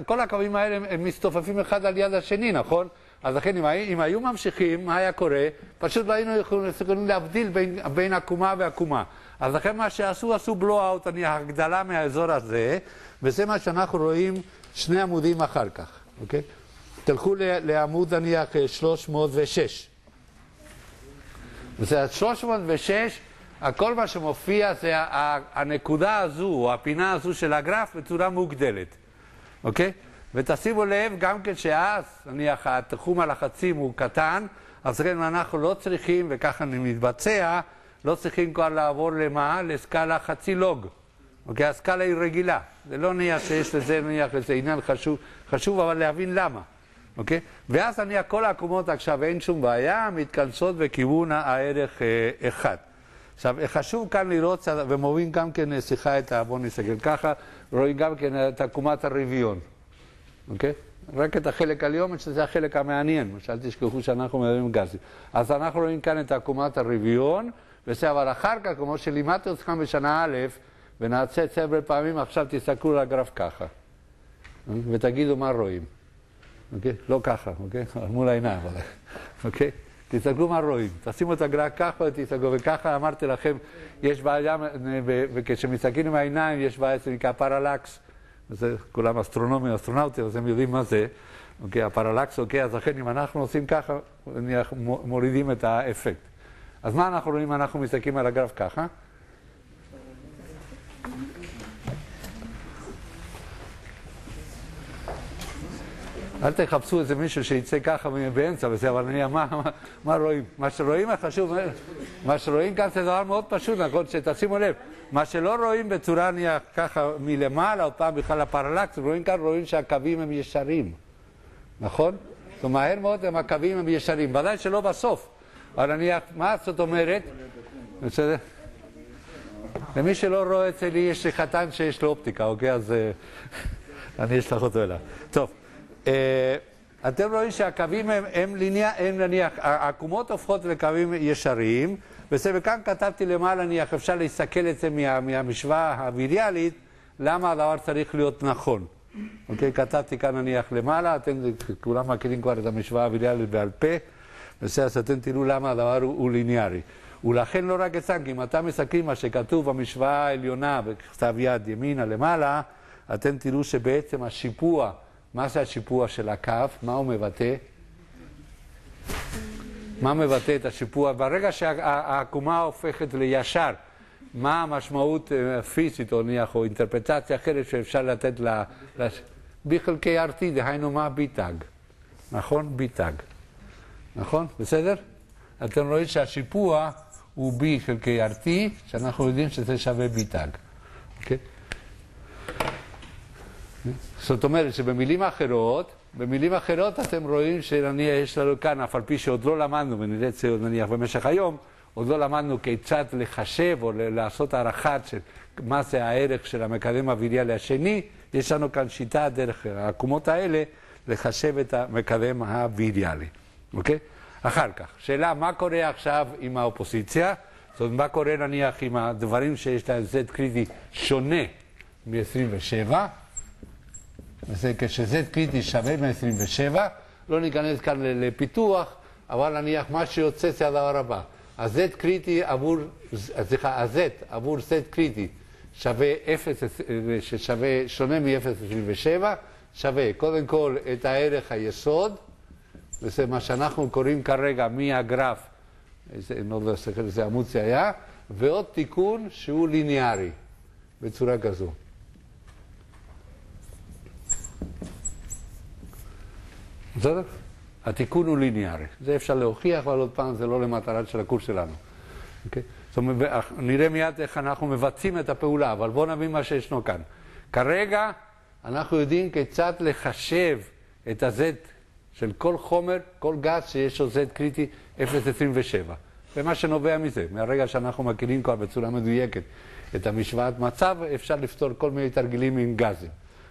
כל הקווים האלה הם מסתופפים אחד על יד השני, נכון? אז לכן, אם היו ממשיכים, מה היה קורה? פשוט לא היינו יכולים להבדיל בין עקומה ועקומה. אז לכן מה שעשו, עשו בלואו-אוט, הגדלה מהאזור הזה, וזה מה שאנחנו רואים שני עמודים אחר כך, אוקיי? תלכו לעמוד נניח 306. וזה 306, כל מה שמופיע זה הנקודה הזו, או הפינה הזו של הגרף בצורה מוגדלת, אוקיי? ותשימו לב גם כן שאז, נניח, תחום הלחצים הוא קטן, אז לכן אנחנו לא צריכים, וככה מתבצע, לא צריכים כבר לעבור למה? לסקאלה חצי לוג. אוקיי? הסקאלה היא רגילה. זה לא נהיה שיש לזה, נניח, איזה עניין חשוב, אבל להבין למה. אוקיי? ואז נניח כל העקומות עכשיו אין שום בעיה, מתכנסות בכיוון הערך 1. עכשיו, חשוב כאן לראות, ומובילים גם כן שיחה בואו נסתכל ככה, רואים גם כן את עקומת הרביון. אוקיי? רק את החלק העליון, שזה החלק המעניין, אל תשכחו שאנחנו מדברים גזים. אז אנחנו רואים כאן את עקומת הרביון, אבל אחר כך, כמו שלימדתי אתכם בשנה א', ונעשה צבר פעמים, עכשיו תסתכלו על הגרף ככה. ותגידו מה רואים. אוקיי? לא ככה, אוקיי? מול העיניים. אוקיי? תסתכלו מה רואים. תשימו את הגרף ככה ותסתכלו. וככה אמרתי לכם, יש בעיה, וכשמסתכלים עם העיניים, יש בעיה, זה נקרא פרלקס. וזה כולם אסטרונומים, אסטרונאוטים, אז הם יודעים מה זה. אוקיי? הפרלקס, אוקיי? אז לכן, אם אנחנו עושים ככה, מורידים את האפקט. אז מה אנחנו רואים? אנחנו מסתכלים על הגרף ככה. אל תחפשו איזה מישהו שיצא ככה באמצע וזה, אבל נראה, מה רואים? מה שרואים החשוב, מה שרואים כאן זה דבר מאוד פשוט, נכון? שתשימו לב, מה שלא רואים בצורה נהיה ככה מלמעלה, או פעם בכלל הפרלקס, רואים כאן, רואים שהקווים הם ישרים, נכון? זאת אומרת, מהר מאוד הקווים הם ישרים, ודאי שלא בסוף. אבל נניח, מה זאת אומרת? בסדר? למי שלא רואה אצלי, יש לי חתן שיש לו אופטיקה, אוקיי? אז אני אשלח אותו אליו. טוב, אתם רואים שהקווים הם נניח, העקומות הופכות לקווים ישרים, וכאן כתבתי למעלה, נניח, אפשר להסתכל את זה מהמשוואה הווידיאלית, למה הדבר צריך להיות נכון. אוקיי? כתבתי כאן נניח למעלה, אתם כולם מכירים כבר את המשוואה הוויריאלית בעל פה, בסדר, אז אתם תראו למה הדבר הוא ליניארי. ולכן לא רק אצלם, כי אם אתם מסתכלים מה שכתוב במשוואה העליונה בכתב יד ימינה למעלה, אתם תראו שבעצם השיפוע, מה זה השיפוע של הקו? מה הוא מבטא? מה מבטא את השיפוע? ברגע שהעקומה הופכת לישר, מה המשמעות פיזית או אינטרפרטציה אחרת שאפשר לתת בחלקי RT, דהיינו מה ביטג, נכון? ביטג, נכון? בסדר? אתם רואים שהשיפוע הוא B חלקי RT, שאנחנו יודעים שזה שווה ביטג, אוקיי? זאת אומרת שבמילים אחרות אתם רואים שיש לנו כאן, אף על פי שעוד לא למדנו, ונראה את זה נניח במשך היום, עוד לא למדנו כיצד לחשב או לעשות הערכה של מה זה הערך של המקדם הוויריאלי השני, יש לנו כאן שיטה דרך העקומות האלה לחשב את המקדם הוויריאלי, אוקיי? אחר כך, שאלה מה קורה עכשיו עם האופוזיציה, זאת אומרת מה קורה נניח עם הדברים שיש להם Z קריטי שונה מ-27, וזה כשZ קריטי שווה מ-27, לא ניכנס כאן לפיתוח, אבל נניח מה שיוצא זה הדבר הבא. ה-Z קריטי עבור, סליחה, ה-Z עבור Z קריטי שווה 0, ששווה שונה מ-0.27, שווה קודם כל את הערך היסוד, וזה מה שאנחנו קוראים כרגע מהגרף, איזה עמוד זה היה, ועוד תיקון שהוא ליניארי, בצורה כזו. בסדר? התיקון הוא ליניארי. זה אפשר להוכיח, אבל עוד פעם זה לא למטרה של הקורס שלנו. אוקיי? זאת אומרת, נראה מיד איך אנחנו מבצעים את הפעולה, אבל בואו נבין מה שישנו כאן. כרגע אנחנו יודעים כיצד לחשב את ה-Z של כל חומר, כל גז שיש לו Z קריטי 0.27. ומה שנובע מזה, מהרגע שאנחנו מכירים כבר בצורה מדויקת את המשוואת מצב, אפשר לפתור כל מיני תרגילים עם גזים.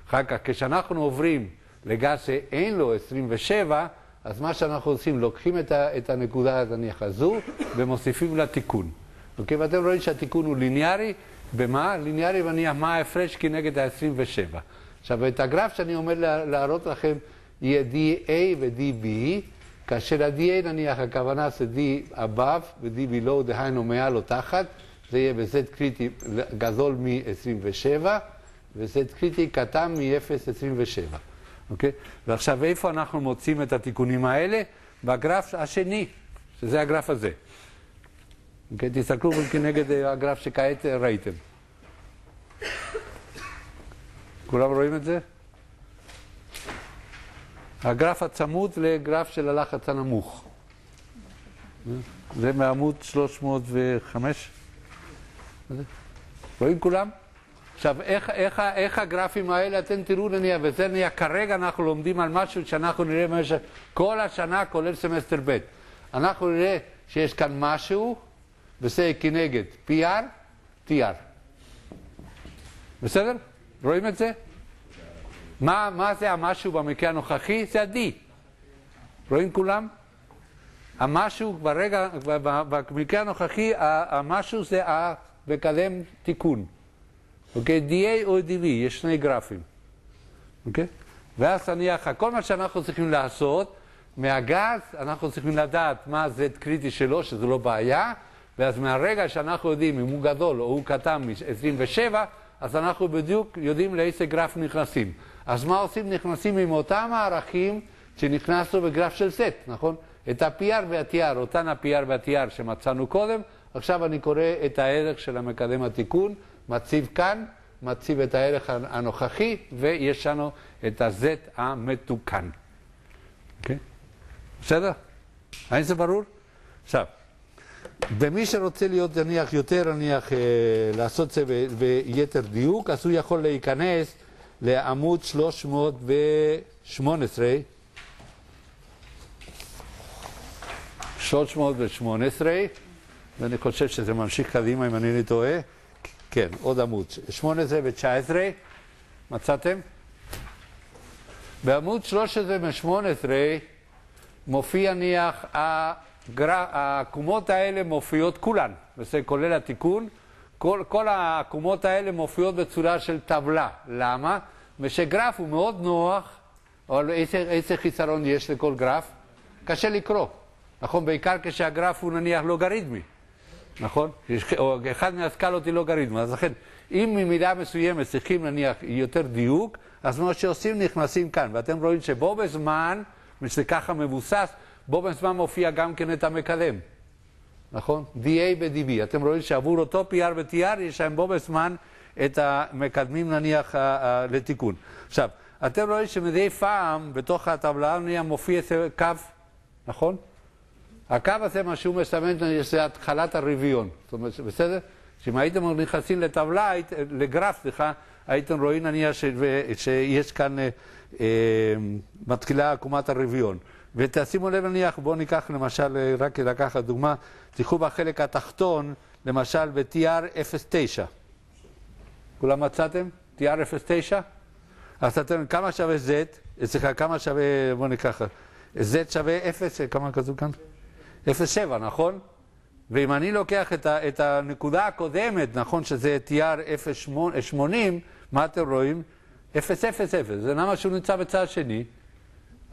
אחר כך, כשאנחנו עוברים לגז שאין לו 27, אז מה שאנחנו עושים, לוקחים את הנקודה הזו ומוסיפים לה תיקון. אוקיי? ואתם רואים שהתיקון הוא ליניארי. במה? ליניארי ונניח מה ההפרש כנגד ה-27. עכשיו, את הגרף שאני אומר להראות לכם, יהיה DA ו-DB, כאשר ה-DA נניח הכוונה זה D above ו-D below, דהיינו מעל או תחת, זה יהיה ב-Z קריטי גדול מ-27, ו-Z קריטי קטן מ-0.27. אוקיי? ועכשיו איפה אנחנו מוצאים את התיקונים האלה? בגרף השני, שזה הגרף הזה. אוקיי? תסתכלו כנגד הגרף שכעת ראיתם. כולם רואים את זה? הגרף הצמוד לגרף של הלחץ הנמוך. זה מעמוד 305. רואים כולם? עכשיו, איך הגרפים האלה, אתם תראו נניח, וזה נניח, כרגע אנחנו לומדים על משהו שאנחנו נראה במשך כל השנה, כולל סמסטר ב'. אנחנו נראה שיש כאן משהו, וזה כנגד PR, TR. בסדר? רואים את זה? מה זה המשהו במקרה הנוכחי? זה ה-D. רואים כולם? המשהו, ברגע, במקרה הנוכחי, המשהו זה המקדם תיקון. אוקיי? DA או DV, יש שני גרפים. אוקיי? ואז נניח, כל מה שאנחנו צריכים לעשות, מהגז אנחנו צריכים לדעת מה Z קריטי שלו, שזה לא בעיה, ואז מהרגע שאנחנו יודעים אם הוא גדול או הוא קטן מ-27, אז אנחנו בדיוק יודעים לאיזה גרף נכנסים. אז מה עושים? נכנסים עם אותם הערכים שנכנסנו בגרף של Z, נכון? את ה-PR וה-TR, אותן ה-PR וה-TR שמצאנו קודם, עכשיו אני קורא את הערך של המקדם התיקון, מציב כאן, מציב את הערך הנוכחי, ויש לנו את ה-Z המתוקן. אוקיי? בסדר? האם זה ברור? עכשיו, ומי שרוצה להיות נניח יותר, נניח לעשות זה ביתר דיוק, אז הוא יכול להיכנס לעמוד 318, 318, ואני חושב שזה ממשיך קדימה אם אני לא טועה. כן, עוד עמוד, 18 ו-19, מצאתם? בעמוד 13 ו-18 מופיע נניח, העקומות האלה מופיעות כולן, וזה כולל התיקון, כל העקומות האלה מופיעות בצורה של טבלה. למה? ושגרף הוא מאוד נוח, אבל איזה חיסרון יש לכל גרף? קשה לקרוא, נכון? בעיקר כשהגרף הוא נניח לוגריתמי, נכון? או אחד מהסקלות היא לוגריתמי, אז לכן, אם ממידה מסוימת צריכים נניח יותר דיוק, אז מה שעושים נכנסים כאן, ואתם רואים שבו בזמן, שזה ככה מבוסס, בו בזמן מופיע גם כן את המקדם, נכון? DA ב-DB, אתם רואים שעבור אותו PR ו-TR יש להם בו בזמן את המקדמים נניח לתיקון. עכשיו, אתם רואים שמדי פעם בתוך הטבלה נניח מופיע קו, נכון? הקו הזה מה שהוא מסמן זה התחלת הרביעון, זאת אומרת, בסדר? שאם הייתם נכנסים לטבלה, לגרף, הייתם רואים נניח שיש כאן מתחילה עקומת הרביעון. ותשימו לב נניח, בואו ניקח למשל, רק לקחת דוגמה, תיקחו בחלק התחתון, למשל ב-TR09. כולם מצאתם? TR09? אז אתם, כמה שווה Z? אצלך כמה שווה, בואו ניקח, Z שווה 0, כמה כזו כאן? 0.7, נכון? ואם אני לוקח את הנקודה הקודמת, נכון שזה TR080, מה אתם רואים? 0.00, זה למה שהוא נמצא בצד שני.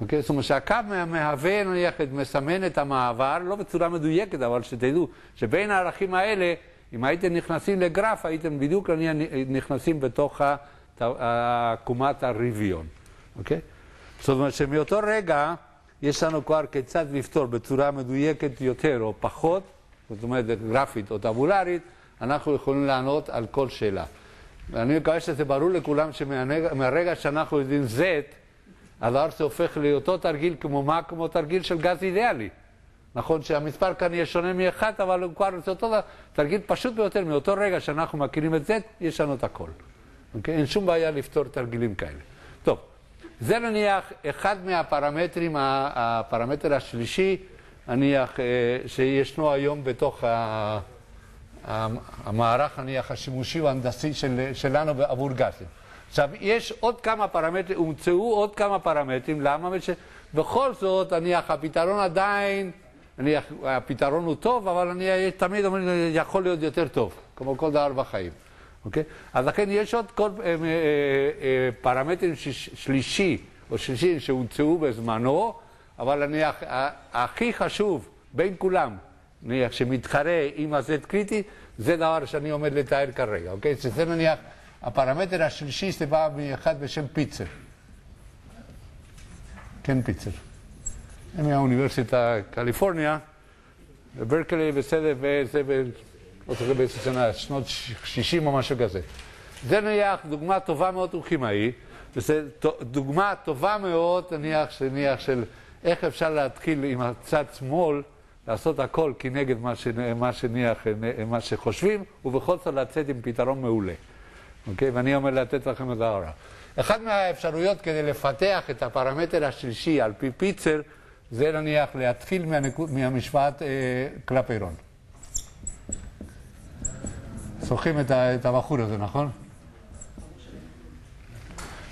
אוקיי? זאת אומרת שהקו מהווה, נניח, מסמן את המעבר, לא בצורה מדויקת, אבל שתדעו שבין הערכים האלה, אם הייתם נכנסים לגרף, הייתם בדיוק נכנסים בתוך עקומת הרביעון. אוקיי? זאת אומרת שמאותו רגע יש לנו כבר כיצד לפתור בצורה מדויקת יותר או פחות, זאת אומרת גרפית או טבולרית, אנחנו יכולים לענות על כל שאלה. ואני מקווה שזה ברור לכולם שמהרגע שאנחנו יודעים Z, הדבר זה הופך לאותו תרגיל כמו מה? כמו תרגיל של גז אידיאלי. נכון שהמספר כאן יהיה שונה מאחד, אבל הוא כבר זה אותו תרגיל פשוט ביותר. מאותו רגע שאנחנו מכירים את Z, יש לנו את הכל. אוקיי? אין שום בעיה לפתור תרגילים כאלה. טוב, זה נניח אחד מהפרמטרים, הפרמטר השלישי, נניח שישנו היום בתוך המערך נניח השימושי וההנדסי שלנו עבור גזים. עכשיו, יש עוד כמה פרמטרים, הומצאו עוד כמה פרמטרים, למה? בכל זאת, נניח, הפתרון עדיין, נניח, הפתרון הוא טוב, אבל אני תמיד אומר, יכול להיות יותר טוב, כמו כל דבר בחיים. אוקיי? אז לכן יש עוד כל פרמטרים שלישי, או שלישי שהומצאו בזמנו, אבל נניח, הכי חשוב בין כולם, נניח, שמתחרה עם ה-Z קריטי, זה דבר שאני עומד לתאר כרגע, אוקיי? שזה נניח, הפרמטר השלישי זה בא מאחד בשם פיצר. כן, פיצר. הם מהאוניברסיטה קליפורניה, בברקלי, בסדר, וזה באיזה שנה, שנות 60 או משהו כזה. זה נניח דוגמה טובה מאוד, הוא כימאי, וזה דוגמה טובה מאוד, נניח של איך אפשר להתחיל עם הצד שמאל, לעשות הכל כנגד מה שחושבים, ובכל זאת לצאת עם פתרון מעולה. אוקיי? ואני אומר לתת לכם את ההוראה. אחד מהאפשרויות כדי לפתח את הפרמטר השלישי על פי פיצר, זה נניח להתחיל מהמשוואת קלפיירון. זוכרים את הבחור הזה, נכון?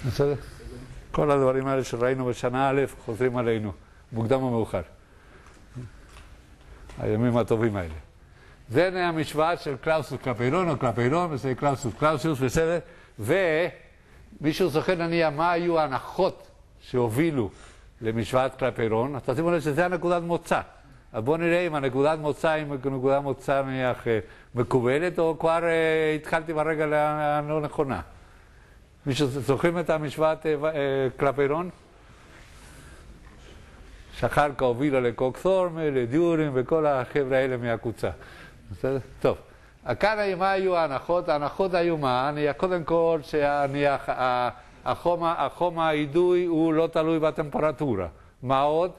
בסדר? כל הדברים האלה שראינו בשנה א' חוזרים עלינו, מוקדם או מאוחר. הימים הטובים האלה. זה המשוואה של קלאוסוס קלפיירון או קלפיירון, וזה קלאוסוס קלאוסיוס, בסדר? ומישהו זוכר נניח מה היו ההנחות שהובילו למשוואת קלפיירון, אז תשימו לב שזה הנקודת מוצא. אז בואו נראה אם הנקודת מוצא היא נקודת מוצא נניח מקובלת, או כבר התחלתי ברגע הלא נכונה. מישהו זוכרים את המשוואת קלפיירון? שחרקה הובילה לקוקסורם, לדיורים וכל החבר'ה האלה מהקבוצה. בסדר? טוב. כאן מה היו ההנחות? ההנחות היו מה? קודם כל שהחום האידוי הוא לא תלוי בטמפרטורה. מה עוד?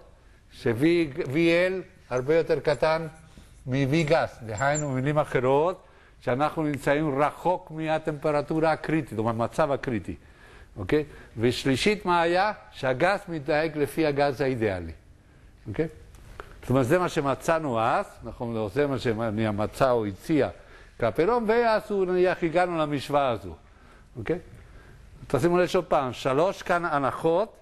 ש-VL הרבה יותר קטן מ-V גס. דהיינו, במילים אחרות, שאנחנו נמצאים רחוק מהטמפרטורה הקריטית, או מהמצב הקריטי. אוקיי? ושלישית מה היה? שהגז מתנהג לפי הגז האידיאלי. אוקיי? זאת אומרת, זה מה שמצאנו אז, נכון? זה מה שמצא או הציע קלפיירון, ואז נניח הגענו למשוואה הזו. אוקיי? תשימו לב עוד פעם, 3 כאן הנחות,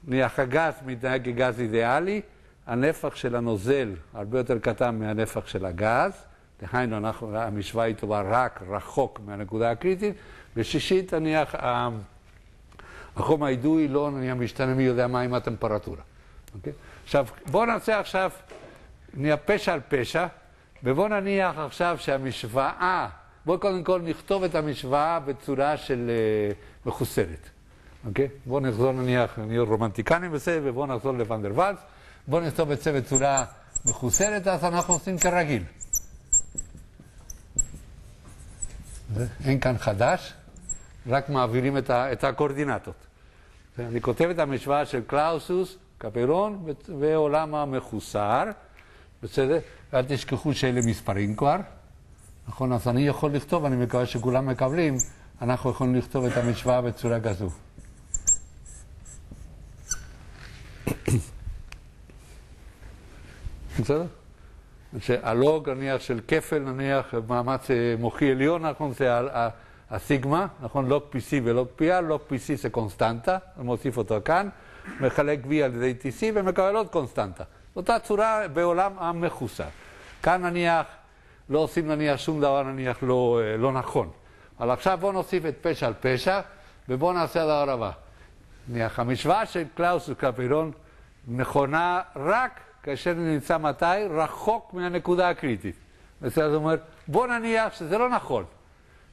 נניח הגז מתנהג כגז אידיאלי, הנפח של הנוזל הרבה יותר קטן מהנפח של הגז, דהיינו, המשוואה היא טובה רק רחוק מהנקודה הקריטית, ושישית, נניח, החום האידוי לא משתנה מי יודע מה עם הטמפרטורה. אוקיי? עכשיו, בואו נעשה עכשיו, נהיה פשע על פשע, ובואו נניח עכשיו שהמשוואה, בואו קודם כל נכתוב את המשוואה בצורה של מחוסרת. אוקיי? בואו נחזור נניח, נהיה רומנטיקנים וזה, ובואו נחזור לוואן דר ואלס, בואו נכתוב את זה בצורה מחוסרת, אז אנחנו עושים כרגיל. אין כאן חדש, רק מעבירים את הקורדינטות. אני כותב את המשוואה של קלאוסוס, קפלון ועולם המחוסר, בסדר? ואל תשכחו שאלה מספרים כבר. נכון, אז אני יכול לכתוב, אני מקווה שכולם מקבלים, אנחנו יכולים לכתוב את המשוואה בצורה כזו. בסדר? שהלוג נניח של כפל, נניח מאמץ מוחי עליון, נכון, זה הסיגמה, נכון, לוג PC ולוג PR, לוג PC זה קונסטנטה, אני מוסיף אותו כאן, מחלק V על ידי TC ומקבל עוד קונסטנטה. אותה צורה בעולם המחוסר. כאן נניח, לא עושים נניח שום דבר נניח לא נכון. אבל עכשיו בואו נוסיף את פשע על פשע, ובואו נעשה הדבר הבא. נניח, המשוואה של קלאוסוס קפלון נכונה רק כאשר נמצא מתי? רחוק מהנקודה הקריטית. בסדר, זאת אומרת, בוא נניח שזה לא נכון,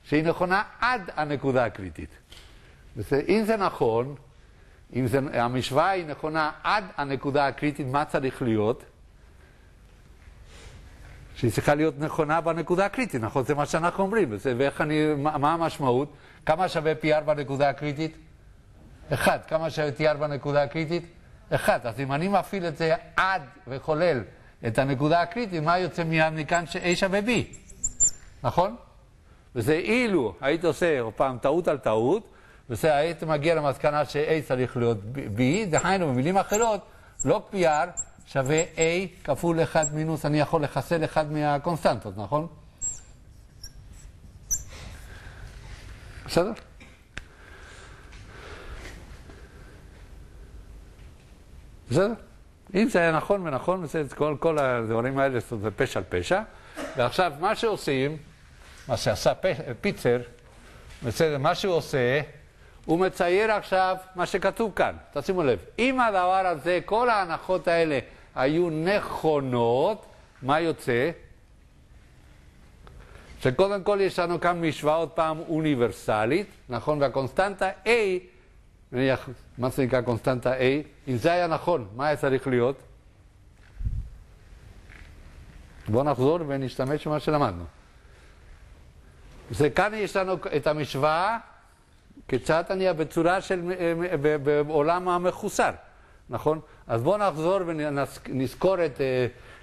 שהיא נכונה עד הנקודה הקריטית. בסדר, אם זה נכון, אם המשוואה היא נכונה עד הנקודה הקריטית, מה צריך להיות? שהיא צריכה להיות נכונה בנקודה הקריטית, נכון? זה מה שאנחנו אומרים. בסדר, מה המשמעות? כמה שווה PR בנקודה הקריטית? 1. כמה שווה TR בנקודה הקריטית? 1. אז אם אני מפעיל את זה עד וחולל את הנקודה הקריטית, מה יוצא מיד מכאן ש-A שווה B? נכון? וזה אילו היית עושה פעם טעות על טעות, וזה היית מגיע למסקנה ש-A צריך להיות B, דהיינו במילים אחרות, לוג PR שווה A כפול 1 מינוס, אני יכול לחסל אחד מהקונסטנטות, נכון? בסדר? בסדר? אם זה היה נכון ונכון, כל הדברים האלה זה פשע על פשע. ועכשיו, מה שעושים, מה שעשה פיצר, בסדר, מה שהוא עושה, הוא מצייר עכשיו מה שכתוב כאן. תשימו לב, אם הדבר הזה, כל ההנחות האלה היו נכונות, מה יוצא? שקודם כל יש לנו כאן משוואה עוד פעם אוניברסלית, נכון? והקונסטנטה A, נניח, מה זה נקרא קונסטנטה A? אם זה היה נכון, מה היה צריך להיות? בואו נחזור ונשתמש במה שלמדנו. כאן יש לנו את המשוואה, כיצד נהיה בצורה של, בעולם המחוסר, נכון? אז בואו נחזור ונזכור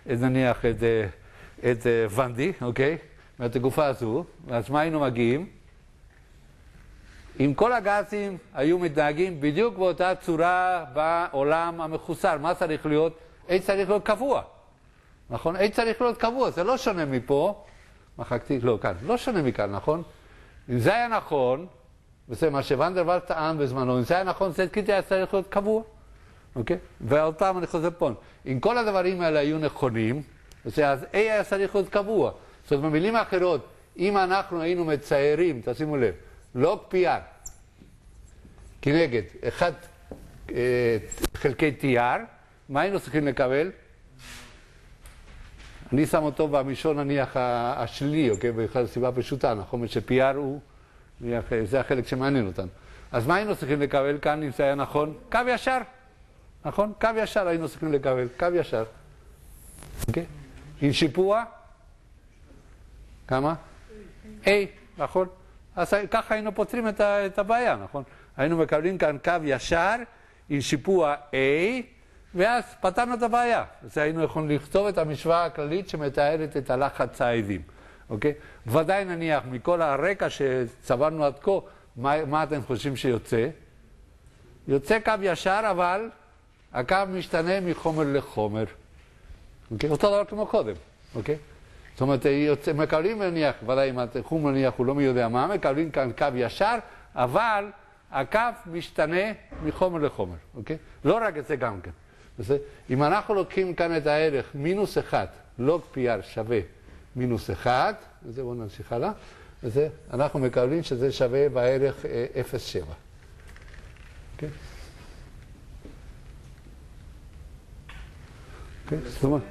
נניח את ונדי, אוקיי? מהתקופה הזו, אז מה היינו מגיעים? אם כל הגזים היו מתנהגים בדיוק באותה צורה בעולם המחוסר, מה צריך להיות? A צריך להיות קבוע, נכון? A צריך להיות קבוע, זה לא שונה מפה, מחקתי, לא כאן, לא שונה מכאן, נכון? אם זה היה נכון, וזה מה שוואן דר ואלס טען בזמנו, אם זה היה נכון, זה קריטי היה צריך להיות קבוע, אוקיי? ועוד פעם אני חוזר פה, אם כל הדברים האלה היו נכונים, אז A היה צריך להיות קבוע. זאת אומרת, במילים אחרות, אם אנחנו היינו מציירים, תשימו לב, לוג PR כנגד 1 חלקי TR, מה היינו צריכים לקבל? אני שם אותו במישור נניח השלילי, אוקיי? בכלל סיבה פשוטה, נכון? ש-PR הוא, זה החלק שמעניין אותנו. אז מה היינו צריכים לקבל כאן, אם זה היה נכון? קו ישר, נכון? קו ישר היינו צריכים לקבל, קו ישר. אוקיי? עם שיפוע? כמה? A, נכון? אז ככה היינו פותרים את הבעיה, נכון? היינו מקבלים כאן קו ישר עם שיפוע A, ואז פתרנו את הבעיה. אז היינו יכולים לכתוב את המשוואה הכללית שמתארת את הלחץ העדים, אוקיי? ודאי נניח, מכל הרקע שצברנו עד כה, מה אתם חושבים שיוצא? יוצא קו ישר, אבל הקו משתנה מחומר לחומר. אוקיי? אותו דבר כמו קודם, אוקיי? זאת אומרת, מקבלים נניח, ודאי אם התחום נניח הוא לא מי יודע מה, מקבלים כאן קו ישר, אבל הקו משתנה מחומר לחומר, אוקיי? לא רק את זה גם כן. אם אנחנו לוקחים כאן את הערך מינוס 1, לוג PR שווה מינוס 1, וזה בואו נמשיך הלאה, אנחנו מקבלים שזה שווה בערך 0.7. כן? כן? זאת אומרת,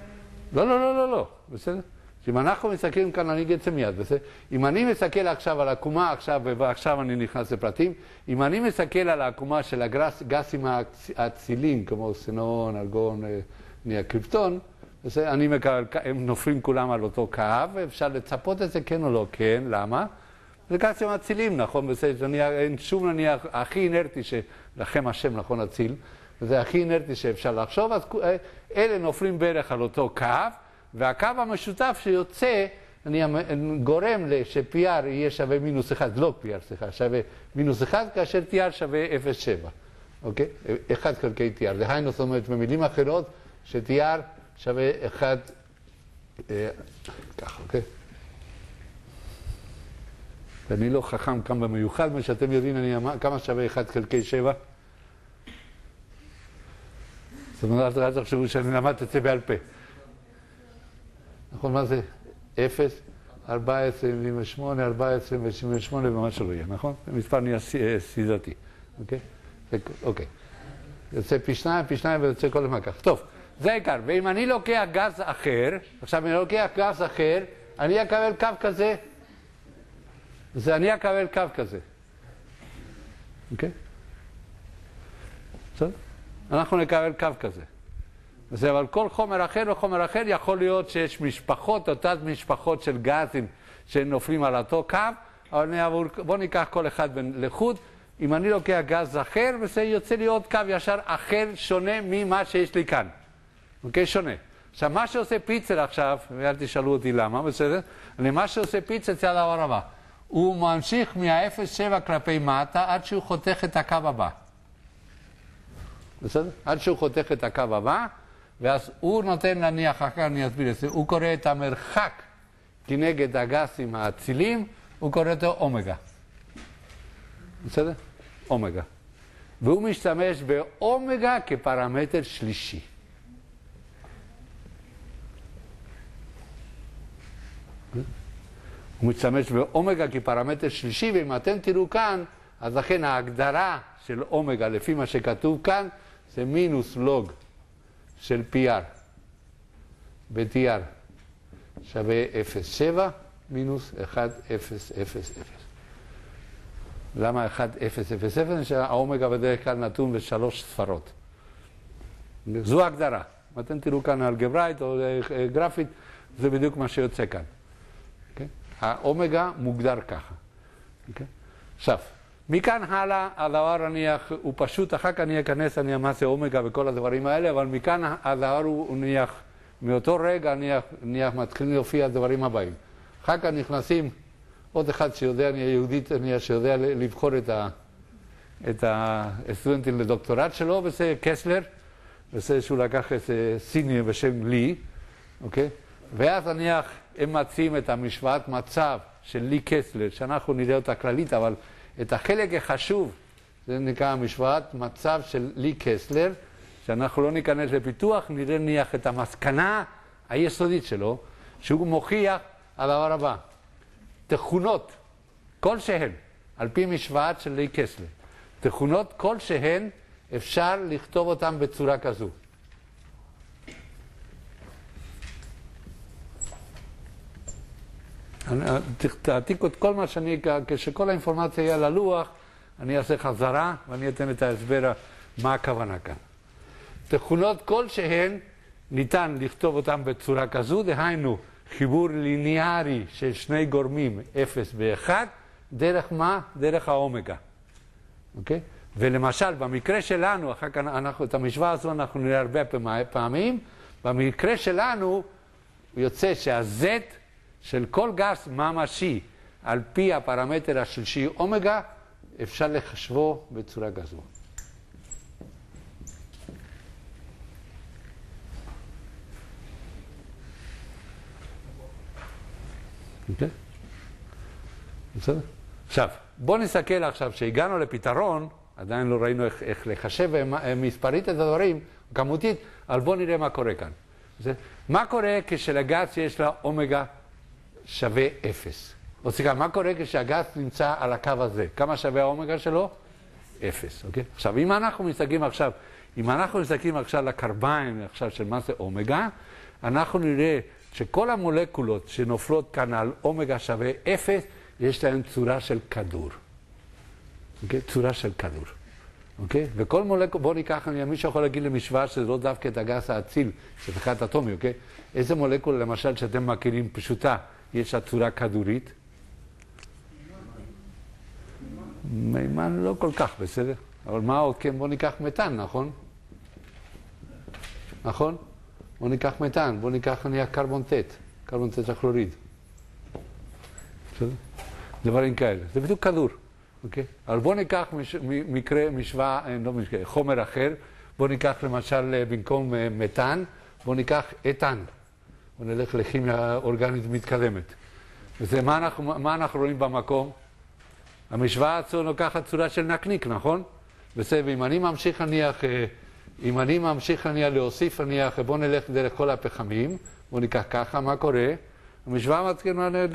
לא, בסדר? אם אנחנו מסתכלים כאן, אני אגיד את זה מיד, בסדר? אם אני מסתכל עכשיו על העקומה, ועכשיו אני נכנס לפרטים, אם אני מסתכל על העקומה של הגסים האצילים, כמו סנון, ארגון, קריפטון, הם נופלים כולם על אותו קו, ואפשר לצפות את זה כן או לא כן, למה? זה גסים אצילים, נכון? בסדר, שוב נניח, הכי אינרטי, לכם השם נכון אציל, וזה הכי אינרטי שאפשר לחשוב, אז אלה נופלים בערך על אותו קו, והקו המשותף שיוצא, אני גורם ש-PR יהיה שווה מינוס 1, לא PR, סליחה, שווה מינוס 1, כאשר TR שווה 0.7, אוקיי? 1 חלקי TR. דהיינו, זאת אומרת, במילים אחרות, ש-TR שווה 1, ככה, אוקיי? ואני לא חכם כאן במיוחד, מה שאתם יודעים, כמה שווה 1 חלקי 7? זאת אומרת, אל תחשבו שאני למדתי את זה בעל פה. נכון, מה זה? 0, 14, 78, 14, 78 ומה שלא יהיה, נכון? המספר נהיה סדרתי, אוקיי? אוקיי. יוצא פי 2 ויוצא כל הזמן כך. טוב, זה העיקר. ואם אני לוקח גז אחר, עכשיו אם אני לוקח גז אחר, אני אקבל קו כזה, אני אקבל קו כזה. אוקיי? בסדר? אנחנו נקבל קו כזה. אבל כל חומר אחר וחומר אחר יכול להיות שיש משפחות, אותן משפחות של גזים שנופלים על אותו קו, אבל בואו ניקח כל אחד לחוד. אם אני לוקח גז אחר, וזה יוצא לי עוד קו ישר אחר, שונה ממה שיש לי כאן. אוקיי? שונה. עכשיו, מה שעושה פיצר עכשיו, ואל תשאלו אותי למה, בסדר? מה שעושה פיצר זה הדבר הבא. הוא ממשיך מה-0.7 כלפי מטה עד שהוא חותך את הקו הבא. בסדר? עד שהוא חותך את הקו הבא, ואז הוא נותן להניח, אחר כך אני אסביר את זה, הוא קורא את המרחק כנגד הגסים האצילים, הוא קורא אותו אומגה. בסדר? אומגה. והוא משתמש באומגה כפרמטר שלישי. הוא משתמש באומגה כפרמטר שלישי, ואם אתם תראו כאן, אז לכן ההגדרה של אומגה, לפי מה שכתוב כאן, זה מינוס לוג של PR ב-TR שווה 0.7 מינוס 1.000. למה 1.000? שהאומגה בדרך כלל נתון בשלוש ספרות. זו ההגדרה. אתם תראו כאן אלגברית או גרפית, זה בדיוק מה שיוצא כאן. Okay? האומגה מוגדר ככה. Okay? עכשיו, מכאן הלאה, הדבר נניח, הוא פשוט, אחר כך אני אכנס, אני אמרתי אומגה וכל הדברים האלה, אבל מכאן הדבר הוא נניח, מאותו רגע נניח מתחילים להופיע הדברים הבאים. אחר כך נכנסים עוד אחד שיודע, אני יהודית, שיודע לבחור את הסטודנטים לדוקטורט שלו, וזה קסלר, וזה שהוא לקח איזה סיני בשם לי, אוקיי? ואז נניח, הם מציעים את המשוואת מצב של לי קסלר, שאנחנו נראה אותה כללית, אבל את החלק החשוב, זה נקרא משוואת מצב של לי קסלר, שאנחנו לא ניכנס לפיתוח, נראה נניח את המסקנה היסודית שלו, שהוא מוכיח על הדבר הבא. תכונות כלשהן, על פי משוואת של לי קסלר, תכונות כלשהן אפשר לכתוב אותן בצורה כזו. תעתיקו את כל מה שאני, כשכל האינפורמציה יהיה על הלוח, אני אעשה חזרה ואני אתן את ההסבר מה הכוונה כאן. תכונות כלשהן ניתן לכתוב אותן בצורה כזו, דהיינו חיבור ליניארי של שני גורמים 0 ו-1, דרך מה? דרך האומגה. אוקיי? ולמשל, במקרה שלנו, אחר כך את המשוואה הזו אנחנו נראה הרבה פעמים, במקרה שלנו יוצא שה-Z של כל גס ממשי, על פי הפרמטר השלישי אומגה, אפשר לחשבו בצורה כזו. אוקיי? בסדר? עכשיו, בואו נסתכל עכשיו, שהגענו לפתרון, עדיין לא ראינו איך לחשב מספרית את הדברים, כמותית, אבל בואו נראה מה קורה כאן. מה קורה כשלגס יש לה אומגה שווה 0? או סליחה, מה קורה כשהגס נמצא על הקו הזה? כמה שווה האומגה שלו? 0, אוקיי? עכשיו, אם אנחנו מסתכלים עכשיו לקרביים עכשיו של מה זה אומגה, אנחנו נראה שכל המולקולות שנופלות כאן על אומגה שווה 0, יש להן צורה של כדור. אוקיי? צורה של כדור. אוקיי? וכל מולקולה, בואו ניקח, מישהו יכול להגיד למשוואה שזה לא דווקא את הגס האציל, שזה חד אטומי, אוקיי? איזה מולקולה, למשל, שאתם מכירים פשוטה, יש לה צורה כדורית? מימן לא כל כך, בסדר? אבל מה עוד כן? בואו ניקח מתאן, נכון? נכון? בואו ניקח מתאן, בואו ניקח קרבון טטרקלוריד. בסדר? דברים כאלה. זה בדיוק כדור. אוקיי? אבל בואו ניקח חומר אחר, בואו ניקח למשל במקום מתאן, בואו ניקח אתן. בואו נלך לכימיה אורגנית מתקדמת. וזה מה אנחנו רואים במקום? המשוואה הזו לוקחת צורה של נקניק, נכון? בסדר, אם אני ממשיך להוסיף, בואו נלך דרך כל הפחמים, בואו ניקח ככה, מה קורה? המשוואה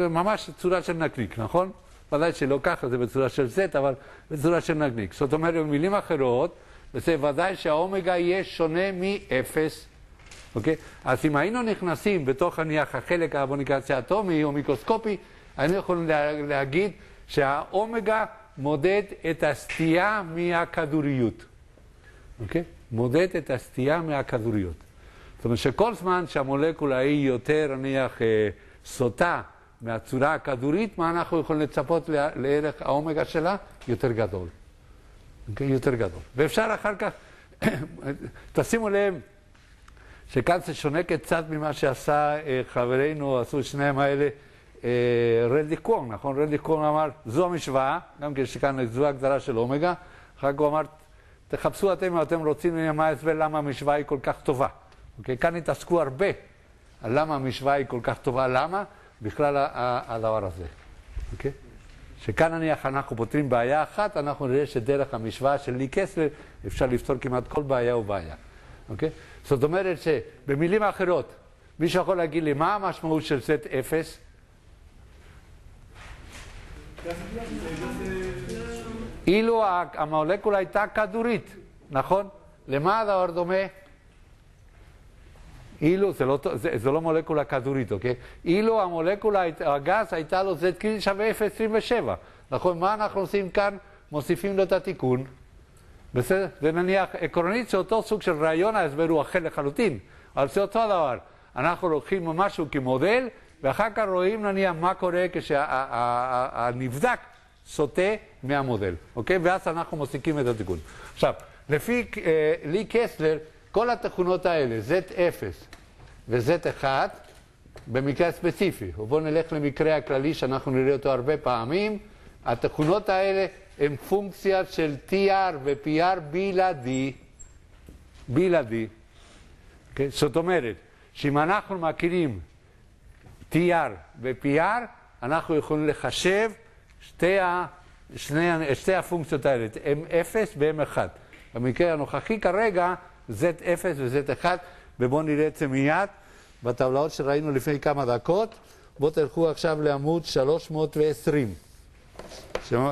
ממש צורה של נקניק, נכון? ודאי שלא ככה, זה בצורה של Z, אבל בצורה של נקניק. זאת אומרת, במילים אחרות, זה ודאי שהאומגה יהיה שונה מ-0. אוקיי? אז אם היינו נכנסים בתוך החלק האבוניקציה האטומי או מיקרוסקופי, היינו יכולים להגיד שהאומגה מודד את הסטייה מהכדוריות. אוקיי? מודד את הסטייה מהכדוריות. זאת אומרת שכל זמן שהמולקולה היא יותר, סוטה מהצורה הכדורית, מה אנחנו יכולים לצפות לערך האומגה שלה? יותר גדול. אוקיי? יותר גדול. ואפשר אחר כך, תשימו לב, שכאן זה שונה קצת ממה שעשה חברינו, עשו שניהם האלה, רלדיקורן, נכון? רלדיקורן אמר, זו המשוואה, גם כשכאן זו הגדרה של אומגה, אחר כך הוא אמר, תחפשו אתם אם אתם רוצים מה ההסבר למה המשוואה היא כל כך טובה. אוקיי? כאן התעסקו הרבה על למה המשוואה היא כל כך טובה, למה? בכלל הדבר הזה. אוקיי? שכאן אנחנו פותרים בעיה אחת, אנחנו נראה שדרך המשוואה של לי קסלר אפשר לפתור כמעט כל בעיה ובעיה. אוקיי? זאת אומרת שבמילים אחרות, מישהו יכול להגיד לי מה המשמעות של Z0? אילו המולקולה הייתה כדורית, נכון? למה הדבר דומה? אילו, זה לא מולקולה כדורית, אוקיי? אילו המולקולה, הגז הייתה לו Z קריטי שווה 0.27. נכון? מה אנחנו עושים כאן? מוסיפים לו את התיקון. בסדר? זה נניח עקרונית שאותו סוג של רעיון ההסבר הוא אחר לחלוטין. אבל זה אותו דבר. אנחנו לוקחים משהו כמודל, ואחר כך רואים נניח מה קורה כשהנבדק סוטה מהמודל. אוקיי? ואז אנחנו מוסיפים את התיקון. עכשיו, לפי לי קסלר, כל התכונות האלה, Z0 ו-Z1, במקרה ספציפי, ובואו נלך למקרה הכללי שאנחנו נראה אותו הרבה פעמים, התכונות האלה הן פונקציה של TR ו-PR בלעדי. Okay? זאת אומרת, שאם אנחנו מכירים TR ו-PR, אנחנו יכולים לחשב שתי הפונקציות האלה, M0 ו-M1. במקרה הנוכחי כרגע, Z0 ו-Z1, ובואו נראה את זה מיד בטבלאות שראינו לפני כמה דקות. בואו תלכו עכשיו לעמוד 320,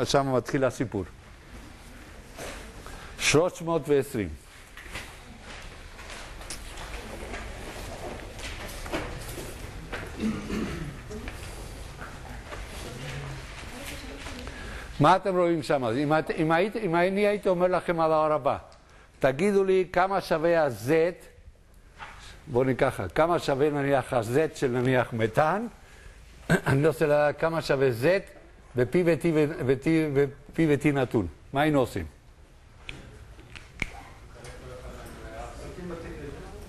שם מתחיל הסיפור. 320. מה אתם רואים שם? אם אני הייתי אומר לכם על הדבר הבא, תגידו לי כמה שווה ה-Z, בואו ניקח, כמה שווה נניח ה-Z של נניח מתאן, אני רוצה לדעת כמה שווה Z ב-P ו-T נתון. מה היינו עושים?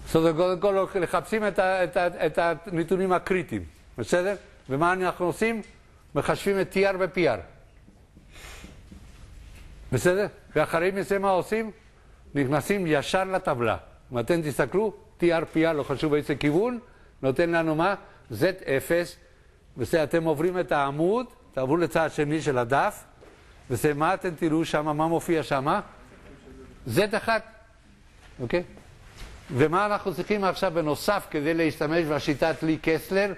זאת אומרת, קודם כל לחפשים את הנתונים הקריטיים, בסדר? ומה אנחנו עושים? מחשבים את TR ו-PR. בסדר? ואחרי מזה מה עושים? נכנסים ישר לטבלה. אם אתם תסתכלו, TR, PR, לא חשוב באיזה כיוון, נותן לנו מה? Z0, וזה אתם עוברים את העמוד, תעברו לצד שני של הדף, וזה מה אתם תראו שם, מה מופיע שם? Z1, אוקיי? ומה אנחנו צריכים עכשיו בנוסף כדי להשתמש בשיטת לי קסלר?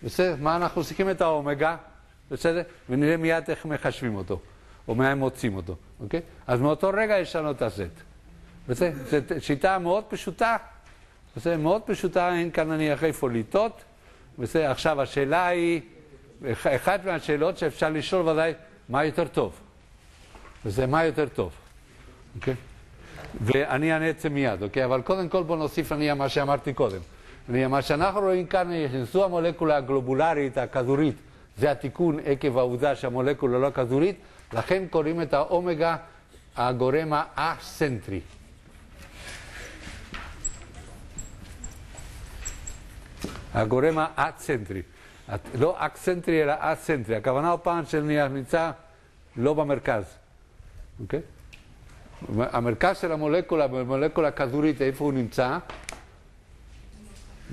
בסדר? מה אנחנו צריכים את האומגה? בסדר? ונראה מיד איך מחשבים אותו. או מה הם מוצאים אותו, אוקיי? אז מאותו רגע יש לנו את ה-Z. זו שיטה מאוד פשוטה, מאוד פשוטה, אין כאן נניח איפה לטעות. עכשיו השאלה היא, אחת מהשאלות שאפשר לשאול ודאי, מה יותר טוב? וזה מה יותר טוב, אוקיי? ואני אענה את זה מיד, אוקיי? אבל קודם כל בוא נוסיף אני מה שאמרתי קודם. מה שאנחנו רואים כאן, נכנסו המולקולה הגלובולרית, הכדורית, זה התיקון עקב העובדה שהמולקולה לא כדורית, לכן קוראים את האומגה הגורם האסנטרי. הגורם האסנטרי. לא אקסנטרי אלא אסנטרי. הכוונה הוא פעם שנמצא לא במרכז. אוקיי? המרכז של המולקולה, במולקולה כדורית, איפה הוא נמצא?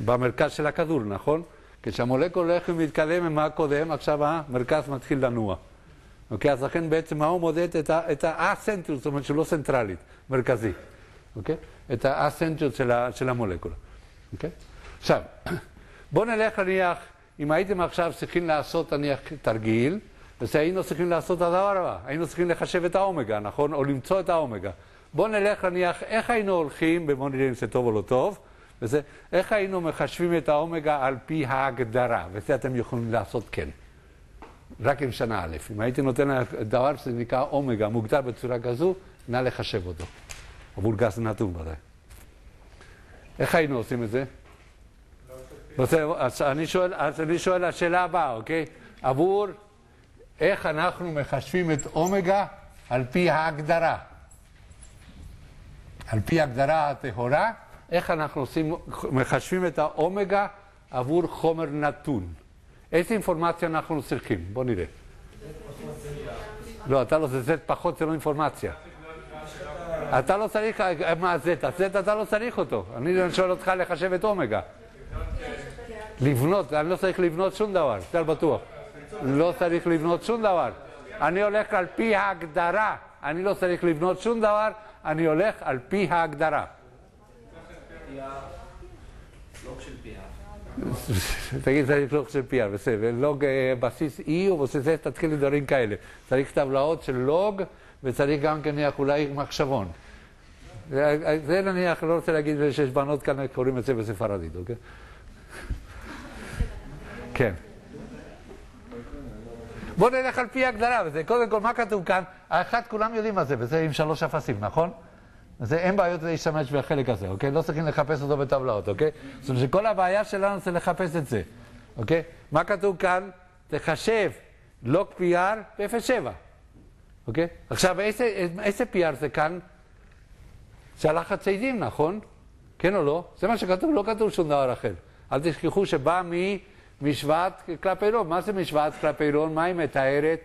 במרכז של הכדור, נכון? כשהמולקולה הולך ומתקדם ממה קודם, עכשיו המרכז מתחיל לנוע. אוקיי? אז לכן בעצם הוא מודד את האסנטריות, זאת אומרת שלא סנטרלית, מרכזי. אוקיי? את האסנטריות של המולקולה. אוקיי? עכשיו, בואו נלך נניח, אם הייתם עכשיו צריכים לעשות נניח תרגיל, אז היינו צריכים לעשות את הדבר הבא, היינו צריכים לחשב את האומגה, נכון? או למצוא את האומגה. בואו נלך נניח, איך היינו הולכים, בואו נראה אם זה טוב או לא טוב, וזה, איך היינו מחשבים את האומגה על פי ההגדרה, וזה אתם יכולים לעשות כן. רק עם שנה א', אם הייתי נותן דבר שזה נקרא אומגה, מוגדר בצורה כזו, נא לחשב אותו. עבור גז נתון ודאי. איך היינו עושים את זה? אז אני שואל השאלה הבאה, אוקיי? עבור איך אנחנו מחשבים את אומגה על פי ההגדרה. על פי הגדרה הטהורה, איך אנחנו מחשבים את האומגה עבור חומר נתון. איזה אינפורמציה אנחנו צריכים? בוא נראה. לא, אתה לא, זה פחות, זה לא אינפורמציה. אתה לא צריך, מה זה? אתה לא צריך אותו. אני שואל אותך לחשב את אומגה. לבנות, אני לא צריך לבנות שום דבר, זה בטוח. לא צריך לבנות שום דבר. אני הולך על פי ההגדרה. אני לא צריך לבנות שום דבר, אני הולך על פי ההגדרה. לוג של פי. תגיד, צריך לוג של פי, בסדר. לוג בסיס E או בסיס S, תתחיל לדברים כאלה. צריך טבלאות של לוג, וצריך גם כנראה אולי מחשבון. זה נניח, לא רוצה להגיד שיש בנות כאן, קוראים את זה בספרדית, אוקיי? כן. בואו נלך על פי הגדרה, וזה קודם כל, מה כתוב כאן? האחד כולם יודעים מה זה, וזה עם 3 אפסים, נכון? זה אין בעיות להשתמש בחלק הזה, אוקיי? לא צריכים לחפש אותו בטבלאות, אוקיי? זאת אומרת שכל הבעיה שלנו זה לחפש את זה, אוקיי? מה כתוב כאן? תחשב לוג PR ב-0.7, אוקיי? עכשיו, איזה PR זה כאן? זה הלחץ צידים, נכון? כן או לא? זה מה שכתוב, לא כתוב שום דבר אחר. אל תשכחו שבא משוואת קלפיירון. מה זה משוואת קלפיירון? מה היא מתארת?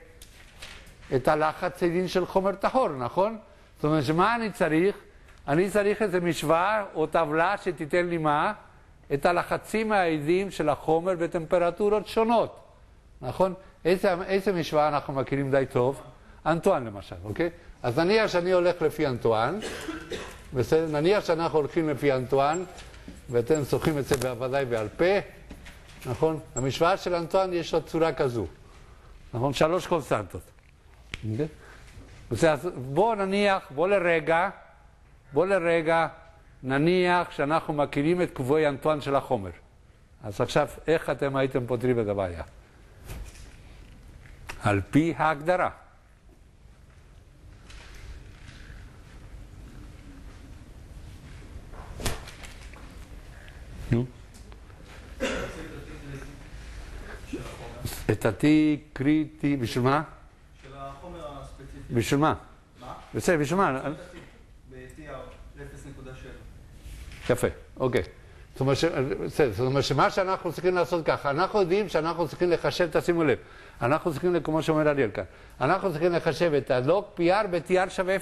את הלחץ צידין של חומר טהור, נכון? זאת אומרת, שמה אני צריך? אני צריך איזו משוואה או טבלה שתיתן לי מה? את הלחצים העידיים של החומר בטמפרטורות שונות, נכון? איזה משוואה אנחנו מכירים די טוב? אנטואן למשל, אוקיי? אז נניח שאני הולך לפי אנטואן, בסדר? נניח שאנחנו הולכים לפי אנטואן, ואתם זוכרים את זה בוודאי בעל פה, נכון? המשוואה של אנטואן יש לה צורה כזו, נכון? 3 קונסטנטות. אוקיי? אז בואו נניח, בואו לרגע נניח שאנחנו מכירים את קבועי אנטואן של החומר. אז עכשיו, איך אתם הייתם פותרים את הבעיה? על פי ההגדרה. נו? את ה-T קריטי, בשביל מה? של החומר הספציפי. בשביל מה? מה? בסדר, בשביל מה? ב-TR 0.7. יפה, אוקיי. זאת אומרת שמה שאנחנו צריכים לעשות ככה, אנחנו יודעים שאנחנו צריכים לחשב, תשימו לב, אנחנו צריכים, כמו שאומר אריאל כאן, אנחנו צריכים לחשב את הלוג PR ב-TR שווה 0.7.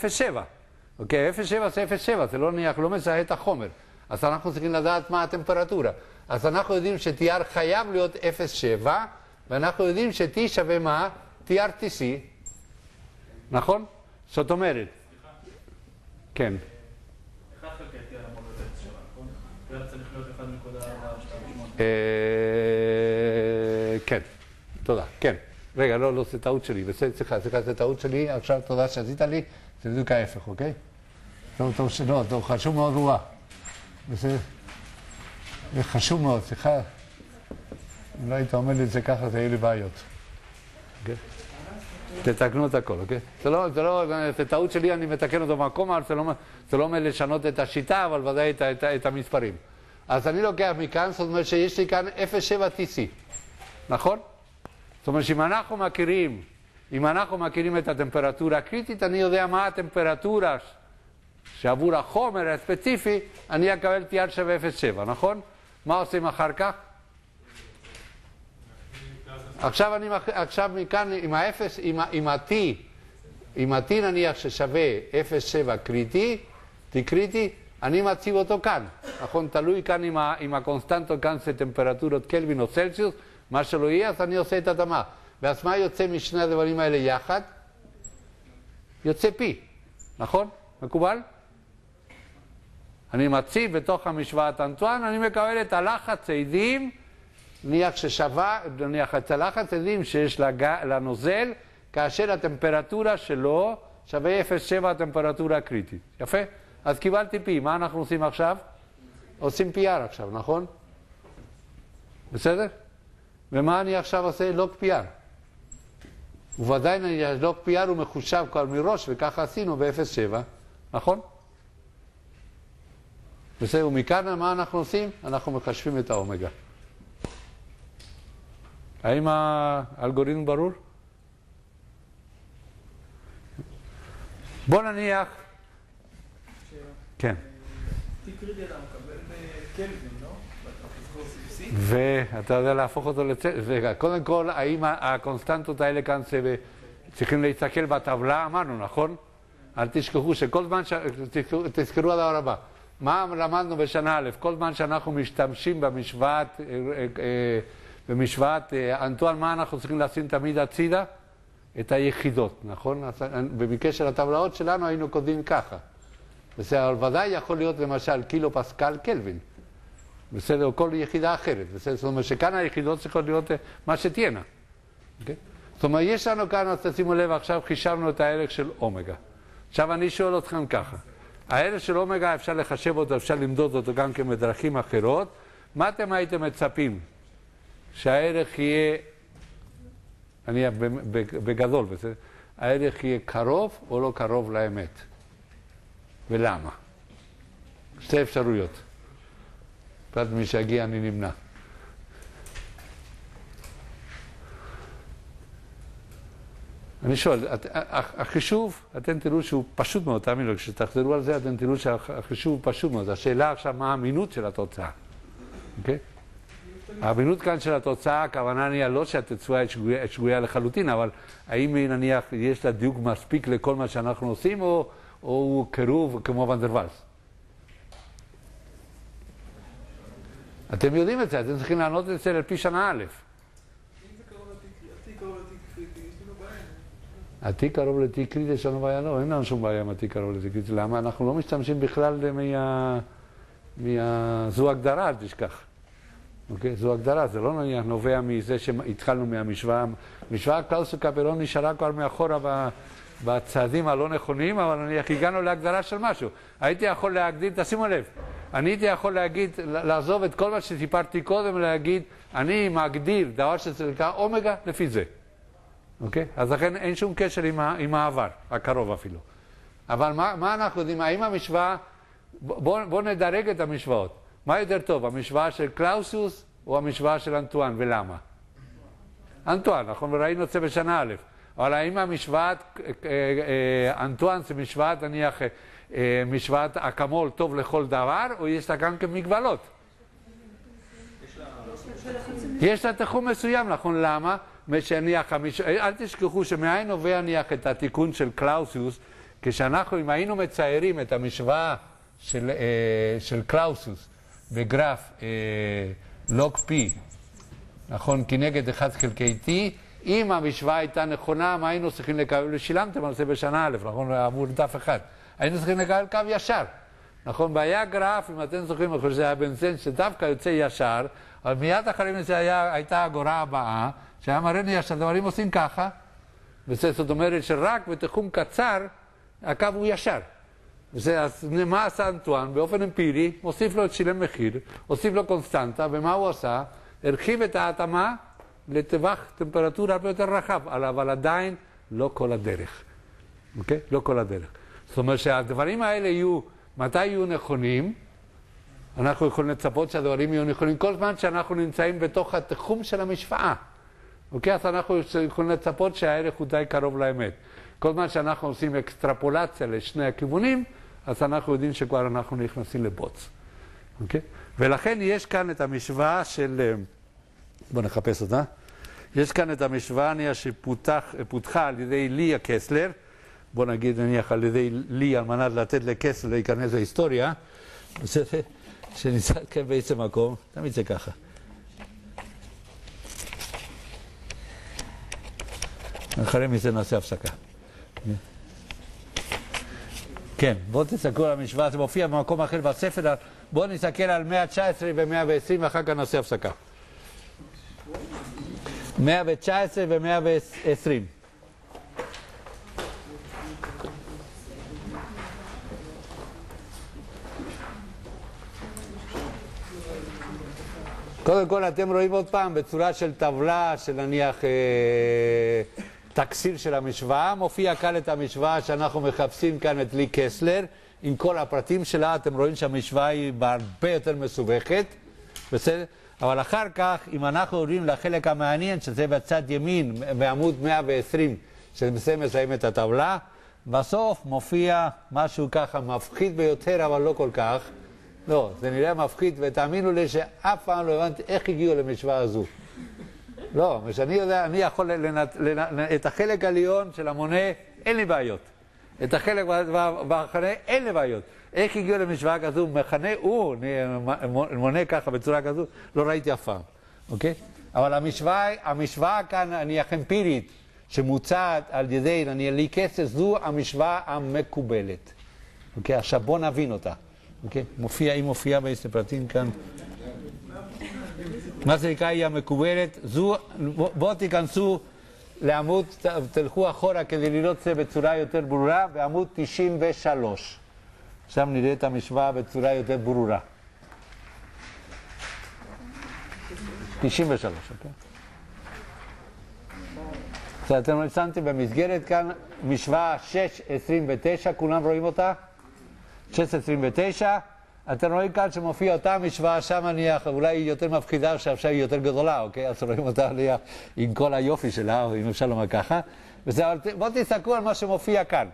אוקיי, 0.7 זה 0.7, זה לא נניח, לא מזהה את החומר. אז אנחנו צריכים לדעת מה הטמפרטורה. אז אנחנו יודעים ש-TR חייב להיות 0.7, ואנחנו יודעים ש-T שווה מה? TRTC, נכון? זאת אומרת. כן. 1 חלקי TR אמור להיות 0.7, נכון? TR צריך להיות 1.428. כן, תודה, כן. רגע, לא, זה טעות שלי. סליחה, זה טעות שלי. עכשיו תודה שעשית לי, זה בדיוק ההפך, אוקיי? טוב, חשוב מאוד רוע. זה חשוב מאוד, סליחה. אם לא היית אומר לי את זה ככה, זה יהיו לי בעיות. אוקיי? תתקנו את הכל, אוקיי? זה טעות שלי, אני מתקן אותו במקום, אבל זה לא אומר לשנות את השיטה, אבל ודאי את המספרים. אז אני לוקח מכאן, זאת אומרת שיש לי כאן 0.7 TC, נכון? זאת אומרת שאם אנחנו מכירים את הטמפרטורה הקריטית, אני יודע מה הטמפרטורה שעבור החומר הספציפי, אני אקבל TR שווה 0.7, נכון? מה עושים אחר כך? עכשיו מכאן עם ה-T נניח ששווה 0.7 קריטי, אני מציב אותו כאן, נכון? תלוי כאן עם הקונסטנטות כאן זה טמפרטורות קלווין או צלסיוס, מה שלא יהיה, אז אני עושה את התאמה. ואז מה יוצא משני הדברים האלה יחד? יוצא P, נכון? מקובל? אני מציב בתוך המשוואת אנטואן, אני מקבל את הלחץ עדים, נניח את הלחץ עדים שיש לנוזל, כאשר הטמפרטורה שלו שווה 0.7 הטמפרטורה הקריטית. יפה? אז קיבלתי P. מה אנחנו עושים עכשיו? עושים PR עכשיו, נכון? בסדר? ומה אני עכשיו עושה? לוג PR. ובוודאי לוג PR הוא מחושב כבר מראש, וככה עשינו ב-0.7, נכון? בסדר, ומכאן מה אנחנו עושים? אנחנו מחשבים את האומגה. האם האלגוריתם ברור? בוא נניח... כן. תקרידי אתה מקבל בקלווין, לא? ואתה יודע להפוך אותו רגע, קודם כל, האם הקונסטנטות האלה כאן צריכים להסתכל בטבלה? אמרנו, נכון? אל תשכחו שכל זמן, תזכרו הדבר הבא. מה למדנו בשנה א'? כל זמן שאנחנו משתמשים במשוואת אנטואן, מה אנחנו צריכים לשים תמיד הצידה? את היחידות, נכון? במקרה של הטבלאות שלנו היינו כותבים ככה. בסדר, אבל ודאי יכול להיות למשל קילו פסקל קלווין. בסדר, או כל יחידה אחרת. בסדר, זאת אומרת שכאן היחידות צריכות להיות מה שתהיינה. Okay? זאת אומרת, יש לנו כאן, אז תשימו לב, עכשיו חישבנו את הערך של אומגה. עכשיו אני שואל אתכם ככה. הערך של אומגה אפשר לחשב אותו, אפשר למדוד אותו גם כן בדרכים אחרות. מה אתם הייתם מצפים? שהערך יהיה, אני בגדול, בסדר? הערך יהיה קרוב או לא קרוב לאמת? ולמה? שתי אפשרויות. פרט מי שהגיע אני נמנע. אני שואל, החישוב, אתם תראו שהוא פשוט מאוד, תאמינו, כשתחזרו על זה אתם תראו שהחישוב הוא פשוט מאוד. השאלה עכשיו מה האמינות של התוצאה. אוקיי? האמינות כאן של התוצאה, הכוונה נהיה לא שהתצועה היא שגויה לחלוטין, אבל האם נניח יש לה דיוק מספיק לכל מה שאנחנו עושים, או הוא קירוב כמו ונדרוואלס? אתם יודעים את זה, אתם צריכים לענות את זה על פי שנה א'. אם זה קרוב לתיק קריטי, יש לנו בעיה. התיק קרוב לתיק קריטי, יש לנו בעיה? לא, אין לנו שום בעיה עם התיק קרוב לתיק קריטי. למה? אנחנו לא משתמשים בכלל זו הגדרה, אל תשכח. אוקיי? זו הגדרה, זה לא נובע מזה שהתחלנו מהמשוואה. משוואה קלאוסו-קפרון נשארה כבר מאחורה בצעדים הלא נכונים, אבל נניח הגענו להגדרה של משהו. הייתי יכול להגדיל, תשימו לב, אני הייתי יכול להגיד, לעזוב את כל מה שסיפרתי קודם, להגיד, אני מגדיר דבר שצריכה אומגה לפי זה. אוקיי? אז לכן אין שום קשר עם העבר, הקרוב אפילו. אבל מה אנחנו יודעים? האם המשוואה, בואו נדרג את המשוואות. מה יותר טוב, המשוואה של קלאוסיוס או המשוואה של אנטואן, ולמה? אנטואן, נכון? וראינו את זה בשנה א'. אבל האם המשוואת אנטואן זה משוואת, נניח, משוואת אקמול טוב לכל דבר, או יש לה גם כמגבלות? יש לה תחום מסוים, נכון? למה? אל תשכחו שמאין נובע נניח את התיקון של קלאוסיוס, כשאנחנו, אם היינו מציירים את המשוואה של קלאוסיוס בגרף לוג פי, נכון? כנגד 1 חלקי T, אם המשוואה הייתה נכונה, מה היינו צריכים לקבל? ושילמתם על זה בשנה א', נכון? עבור דף אחד. היינו צריכים לקבל קו ישר. נכון, והיה גרף, אם אתם זוכרים, אני חושב שזה היה בנזן שדווקא יוצא ישר, אבל מיד אחרי זה הייתה הגורה הבאה, שהיה מראה לי שהדברים עושים ככה, זאת אומרת שרק בתחום קצר, הקו הוא ישר. אז מה עשה אנטואן? באופן אמפירי, מוסיף לו את שילם מחיר, הוסיף לו קונסטנטה, ומה הוא עשה? הרחיב את ההתאמה לטווח טמפרטורה הרבה יותר רחב, אבל עדיין לא כל הדרך. אוקיי? לא כל הדרך. זאת אומרת שהדברים האלה יהיו, מתי יהיו נכונים? אנחנו יכולים לצפות שהדברים יהיו נכונים כל זמן שאנחנו נמצאים בתוך התחום של המשוואה. אוקיי? אז אנחנו יכולים לצפות שהערך הוא די קרוב לאמת. כל זמן שאנחנו עושים אקסטרפולציה לשני הכיוונים, אז אנחנו יודעים שכבר אנחנו נכנסים לבוץ. אוקיי? ולכן יש כאן את המשוואה של... בואו נחפש אותה. יש כאן את המשוואה שפותחה על ידי ליה קסלר. בואו נגיד נניח על ידי לי על מנת לתת לקסלר להיכנס להיסטוריה. שנצטרך כאן באיזה מקום. תמיד זה ככה. אחרי מזה נעשה הפסקה. כן, בואו תסתכלו על המשוואה, זה מופיע במקום אחר בספר, בואו נסתכל על 119 ו-120 ואחר כך נעשה הפסקה. 119 ו-120. קודם כל אתם רואים עוד פעם בצורה של טבלה של נניח תקציר של המשוואה, מופיע כאן את המשוואה שאנחנו מחפשים כאן את לי קסלר עם כל הפרטים שלה. אתם רואים שהמשוואה היא הרבה יותר מסובכת, בסדר? אבל אחר כך אם אנחנו עוברים לחלק המעניין שזה בצד ימין בעמוד 120 שזה מסיים את הטבלה, בסוף מופיע משהו ככה מפחיד ביותר אבל לא כל כך. לא, זה נראה מפחיד, ותאמינו לי שאף פעם לא הבנתי איך הגיעו למשוואה הזו. לא, שאני יודע, אני יכול את החלק העליון של המונה, אין לי בעיות. את החלק במחנה, אין לי בעיות. איך הגיעו למשוואה כזו? מחנה הוא מונה ככה בצורה כזו, לא ראיתי אף פעם. אוקיי? אבל המשוואה כאן, נניח אמפירית, שמוצעת על ידי, נניח לי כסף, זו המשוואה המקובלת. אוקיי? עכשיו בוא נבין אותה. אוקיי? היא מופיעה באיזה פרטים כאן. מה זה נקרא היא המקובלת? בואו תיכנסו לעמוד, תלכו אחורה כדי לראות זה בצורה יותר ברורה, בעמוד 93. עכשיו נראה את המשוואה בצורה יותר ברורה. 93, אוקיי? אז אתם שמתם במסגרת כאן משוואה 6.29, כולם רואים אותה? 6.29, אתם רואים כאן שמופיע אותה משוואה שם נניח, אולי היא יותר מפחידה שעכשיו היא יותר גדולה, אוקיי? אז רואים אותה עם כל היופי שלה, או אם אפשר לומר ככה. בואו תסתכלו על מה שמופיע כאן.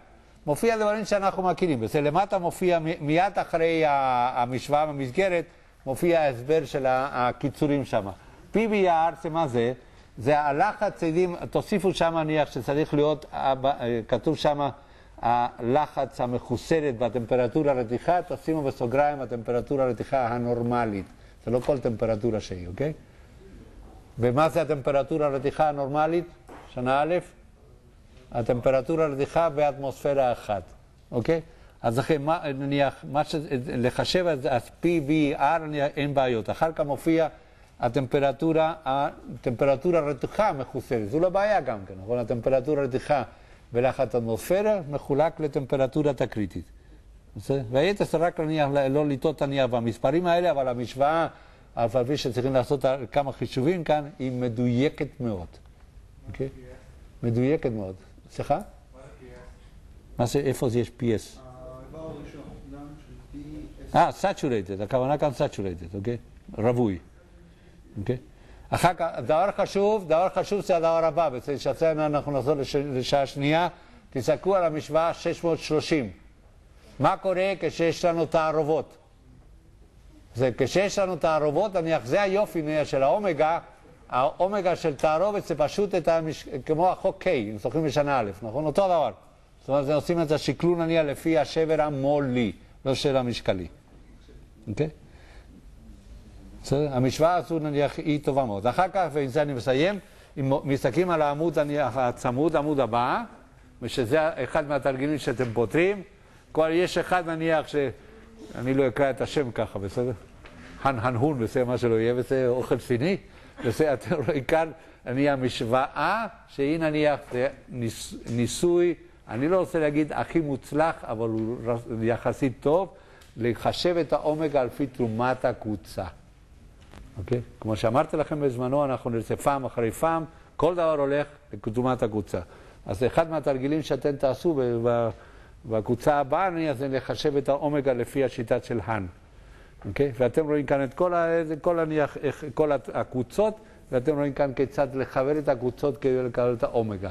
מופיע דברים שאנחנו מכירים. וזה למטה מופיע, מיד אחרי המשוואה במסגרת, מופיע ההסבר של הקיצורים שם. PBR זה מה זה? זה הלחץ צדים, תוסיפו שם נניח שצריך להיות, כתוב שם, הלחץ המחוסרת בטמפרטורה רתיחה, תשימו בסוגריים הטמפרטורה רתיחה הנורמלית. זה לא כל טמפרטורה שהיא, אוקיי? ומה זה הטמפרטורה רתיחה הנורמלית? שנה א', הטמפרטורה רתיחה באטמוספירה אחת, אוקיי? אז לכן, נניח, לחשב אז PBR אין בעיות. אחר כך מופיע הטמפרטורה רתיחה מחוסרת. זו לא בעיה גם כן, נכון? הטמפרטורה רתיחה ולחץ אטמוספירה מחולק לטמפרטורה תקריטית. והיתר זה רק לא לטעות נניח במספרים האלה, אבל המשוואה, אף על פי שצריכים לעשות כמה חישובים כאן, היא מדויקת מאוד. אוקיי? מדויקת מאוד. סליחה? מה זה, איפה זה יש PS? saturated, הכוונה כאן saturated, אוקיי? רווי. אוקיי? אחר כך, דבר חשוב זה הדבר הבא, שעכשיו אנחנו נחזור לשעה שנייה, תסתכלו על המשוואה 630. מה קורה כשיש לנו תערובות? כשיש לנו תערובות, זה היופי של האומגה, האומגה של תערובת זה פשוט כמו החוק K, אם זוכרים בשנה א', נכון? אותו דבר. זאת אומרת, עושים את השקלול נניח לפי השבר המולי, לא של המשקלי. אוקיי? המשוואה הזו נניח היא טובה מאוד. אחר כך, ועם זה אני מסיים, אם מסתכלים על העמוד הצמוד, עמוד הבא, ושזה אחד מהתרגילים שאתם פותרים, כבר יש אחד נניח אני לא אקרא את השם ככה, בסדר? הון, בסדר, מה שלא יהיה, בסדר, אוכל סיני, בסדר, אתם רואים כאן, אני המשוואה, שהיא נניח ניסוי, אני לא רוצה להגיד הכי מוצלח, אבל הוא יחסית טוב, לחשב את האומגה על פי תרומת הקבוצה. אוקיי? כמו שאמרתי לכם בזמנו, אנחנו נרצה פעם אחרי פעם, כל דבר הולך לתרומת הקבוצה. אז אחד מהתרגילים שאתם תעשו בקבוצה הבאה, זה לחשב את האומגה לפי השיטה של האן. אוקיי? ואתם רואים כאן את כל הקבוצות, ואתם רואים כאן כיצד לחבר את הקבוצות כדי לקבל את האומגה.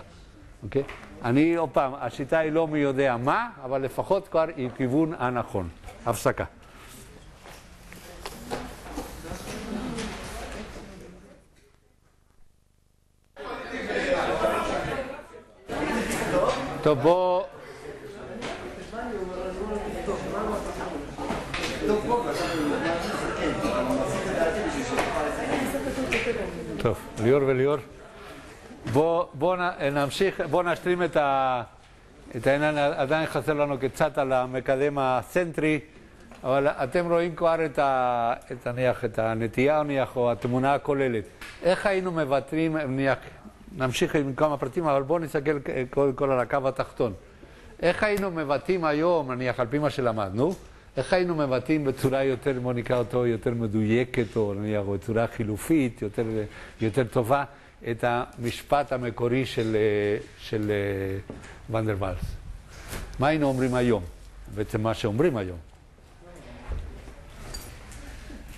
אוקיי? אני, עוד פעם, השיטה היא לא מי יודע מה, אבל לפחות כבר היא כיוון הנכון. הפסקה. טוב, בוא... טוב, ליאור וליאור. בוא נמשיך, בוא נשלים את העניין, עדיין חסר לנו קצת על המקדם הסנטרי, אבל אתם רואים כבר את הנטייה או התמונה הכוללת. איך היינו מבטרים, נמשיך עם כמה פרטים, אבל בואו נסתכל כל על הקו התחתון. איך היינו מבטאים היום, נניח על פי מה שלמדנו, איך היינו מבטאים בצורה יותר, בוא נקרא אותו, יותר מדויקת, או נניח בצורה חילופית, יותר טובה, את המשפט המקורי של ונדר ואלס. מה היינו אומרים היום? בעצם מה שאומרים היום.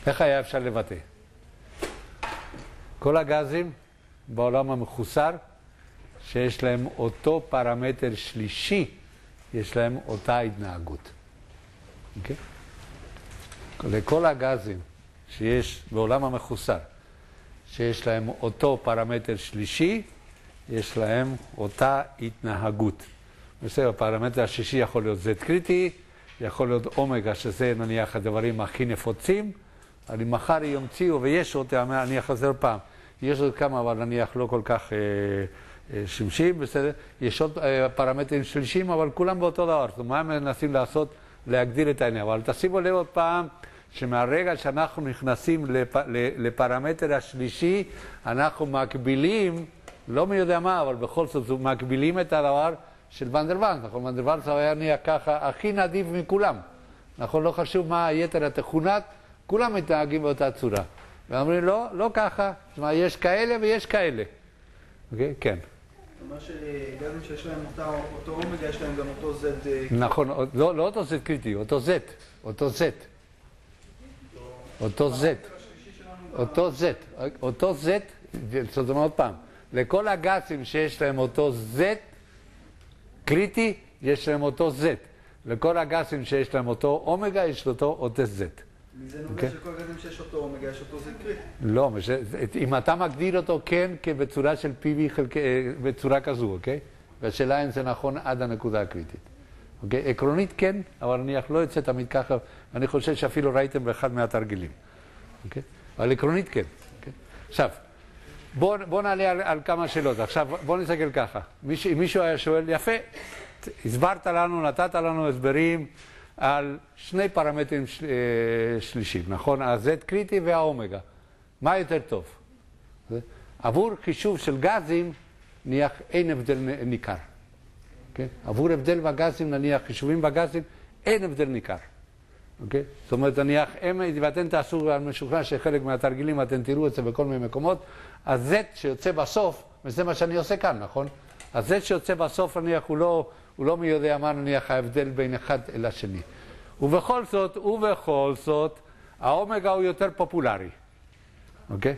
איך היה אפשר לבטא? כל הגזים בעולם המחוסר, שיש להם אותו פרמטר שלישי, יש להם אותה התנהגות. אוקיי? לכל הגזים שיש בעולם המחוסר, שיש להם אותו פרמטר שלישי, יש להם אותה התנהגות. בסדר, הפרמטר השלישי יכול להיות Z קריטי, יכול להיות אומגה, שזה נניח הדברים הכי נפוצים, אבל אם מחר יומציאו, ויש עוד, אני אחזר פעם, יש עוד כמה, אבל נניח לא כל כך שמשיים, בסדר? יש עוד פרמטרים שלישיים, אבל כולם באותו דבר. זאת אומרת, מה הם מנסים לעשות? להגדיל את העניין. אבל תשימו לב עוד פעם, שמהרגע שאנחנו נכנסים לפרמטר השלישי, אנחנו מקבילים, לא מי יודע מה, אבל בכל זאת, מקבילים את הדבר של ונדר ואלס. נכון, ונדר ואלס היה נהיה ככה הכי נדיב מכולם. נכון, לא חשוב מה היתר התכונות, כולם מתנהגים באותה צורה. ואומרים, לא, לא ככה. זאת אומרת, יש כאלה ויש כאלה. אוקיי? כן. מה שגזים שיש להם אותו אומגה, יש להם גם אותו Z. נכון, לא אותו Z קריטי, אותו Z. אותו Z. אותו Z. אותו Z. אותו Z, זאת אומרת עוד פעם, לכל הגזים שיש להם אותו Z קריטי, יש להם אותו Z. לכל הגזים שיש להם אותו אומגה, יש אותו Z. מזה נובע שכל גזים שיש אותו אומגה, יש אותו Z קריטי. לא, אם אתה מגדיר אותו כן כבצורה של PV בצורה כזו, אוקיי? והשאלה אם זה נכון עד הנקודה הקריטית. אוקיי? עקרונית כן, אבל נניח לא יוצא תמיד ככה, אני חושב שאפילו ראיתם באחד מהתרגילים. אוקיי? אבל עקרונית כן. אוקיי? עכשיו, בוא נעלה על כמה שאלות. עכשיו, בוא נסתכל ככה. מישהו היה שואל, יפה, הסברת לנו, נתת לנו הסברים על שני פרמטרים שלישים, נכון? ה-Z קריטי והאומגה. מה יותר טוב? עבור חישוב של גזים, נניח אין הבדל ניכר. Okay? עבור הבדל בגזים, נניח חישובים בגזים, אין הבדל ניכר. Okay? זאת אומרת, נניח, ואתם תעשו על משוכנע שחלק מהתרגילים, אתם תראו את זה בכל מיני מקומות, ה-Z שיוצא בסוף, וזה מה שאני עושה כאן, נכון? ה-Z שיוצא בסוף, נניח, הוא לא מי יודע מה, נניח, ההבדל בין אחד אל השני. ובכל זאת, האומגה הוא יותר פופולרי. אוקיי?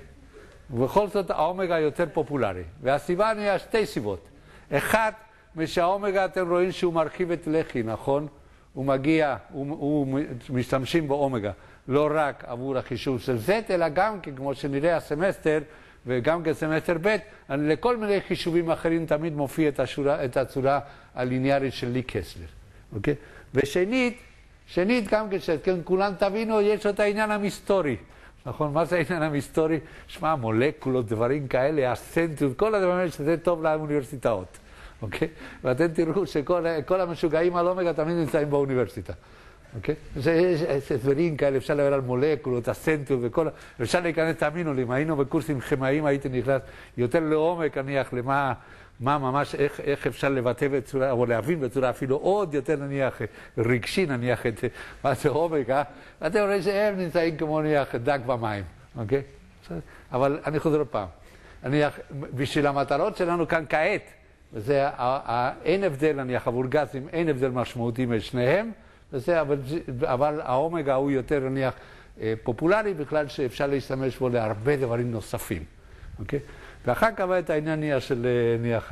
ובכל זאת, האומגה יותר פופולרי. והסיבה נהיה שתי סיבות. אחד, משהאומגה אתם רואים שהוא מרחיב את לחי, נכון? הוא משתמשים באומגה, לא רק עבור החישוב של Z, אלא גם כמו שנראה הסמסטר, וגם כסמסטר ב', לכל מיני חישובים אחרים תמיד מופיע את הצורה הליניארית של לי קסלר. אוקיי? ושנית, גם כולם תבינו, יש את העניין המסתורי. נכון? מה זה העניין המסתורי? שמע, מולקולות, דברים כאלה, הסנטיות, כל הדברים שזה טוב לאוניברסיטאות. אוקיי? ואתם תראו שכל המשוגעים על אומגה תמיד נמצאים באוניברסיטה. אוקיי? יש הסברים כאלה, אפשר לדבר על מולקולות, הסנטיות וכל... אפשר להיכנס, תאמינו לי, אם היינו בקורסים כימאיים, הייתי נכנס יותר לעומק, נניח, למה ממש, איך אפשר לבטא בצורה, או להבין בצורה אפילו עוד יותר, נניח, רגשי, נניח, מה זה עומק, ואתם רואים שהם נמצאים כמו, נניח, דג במים, אוקיי? אבל אני חוזר פעם. נניח, בשביל המטרות שלנו כאן כעת, וזה, אין הבדל, נניח, עבור גזים, אין הבדל משמעותי משניהם, וזה, אבל האומגה הוא יותר, נניח, פופולרי, בכלל שאפשר להשתמש בו להרבה דברים נוספים, אוקיי? ואחר כך את העניין נניח של, נניח,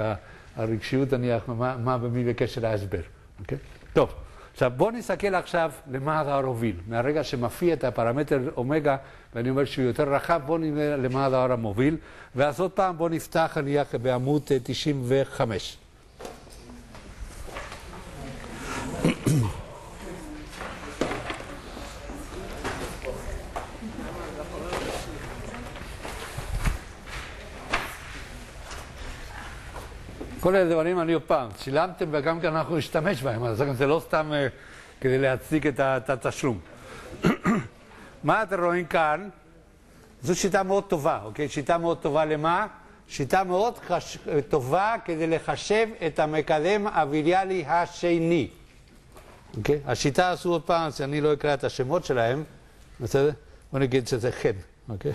הרגשיות, נניח, מה במי בקשר להסבר, אוקיי? טוב, עכשיו בואו נסתכל עכשיו למה הדבר הוביל. מהרגע שמפעיל את הפרמטר אומגה, ואני אומר שהוא יותר רחב, בואו נראה למה הדבר המוביל, ואז עוד פעם בואו נפתח, נניח, בעמוד 95. כל הדברים אני עוד פעם, שילמתם וגם כאן אנחנו נשתמש בהם, אז זה לא סתם כדי להצדיק את התשלום. מה אתם רואים כאן? זו שיטה מאוד טובה, אוקיי? שיטה מאוד טובה למה? שיטה מאוד טובה כדי לחשב את המקדם הוויריאלי השני. אוקיי? השיטה הזו עוד פעם, שאני לא אקרא את השמות שלהם, בסדר? בוא נגיד שזה חן, אוקיי?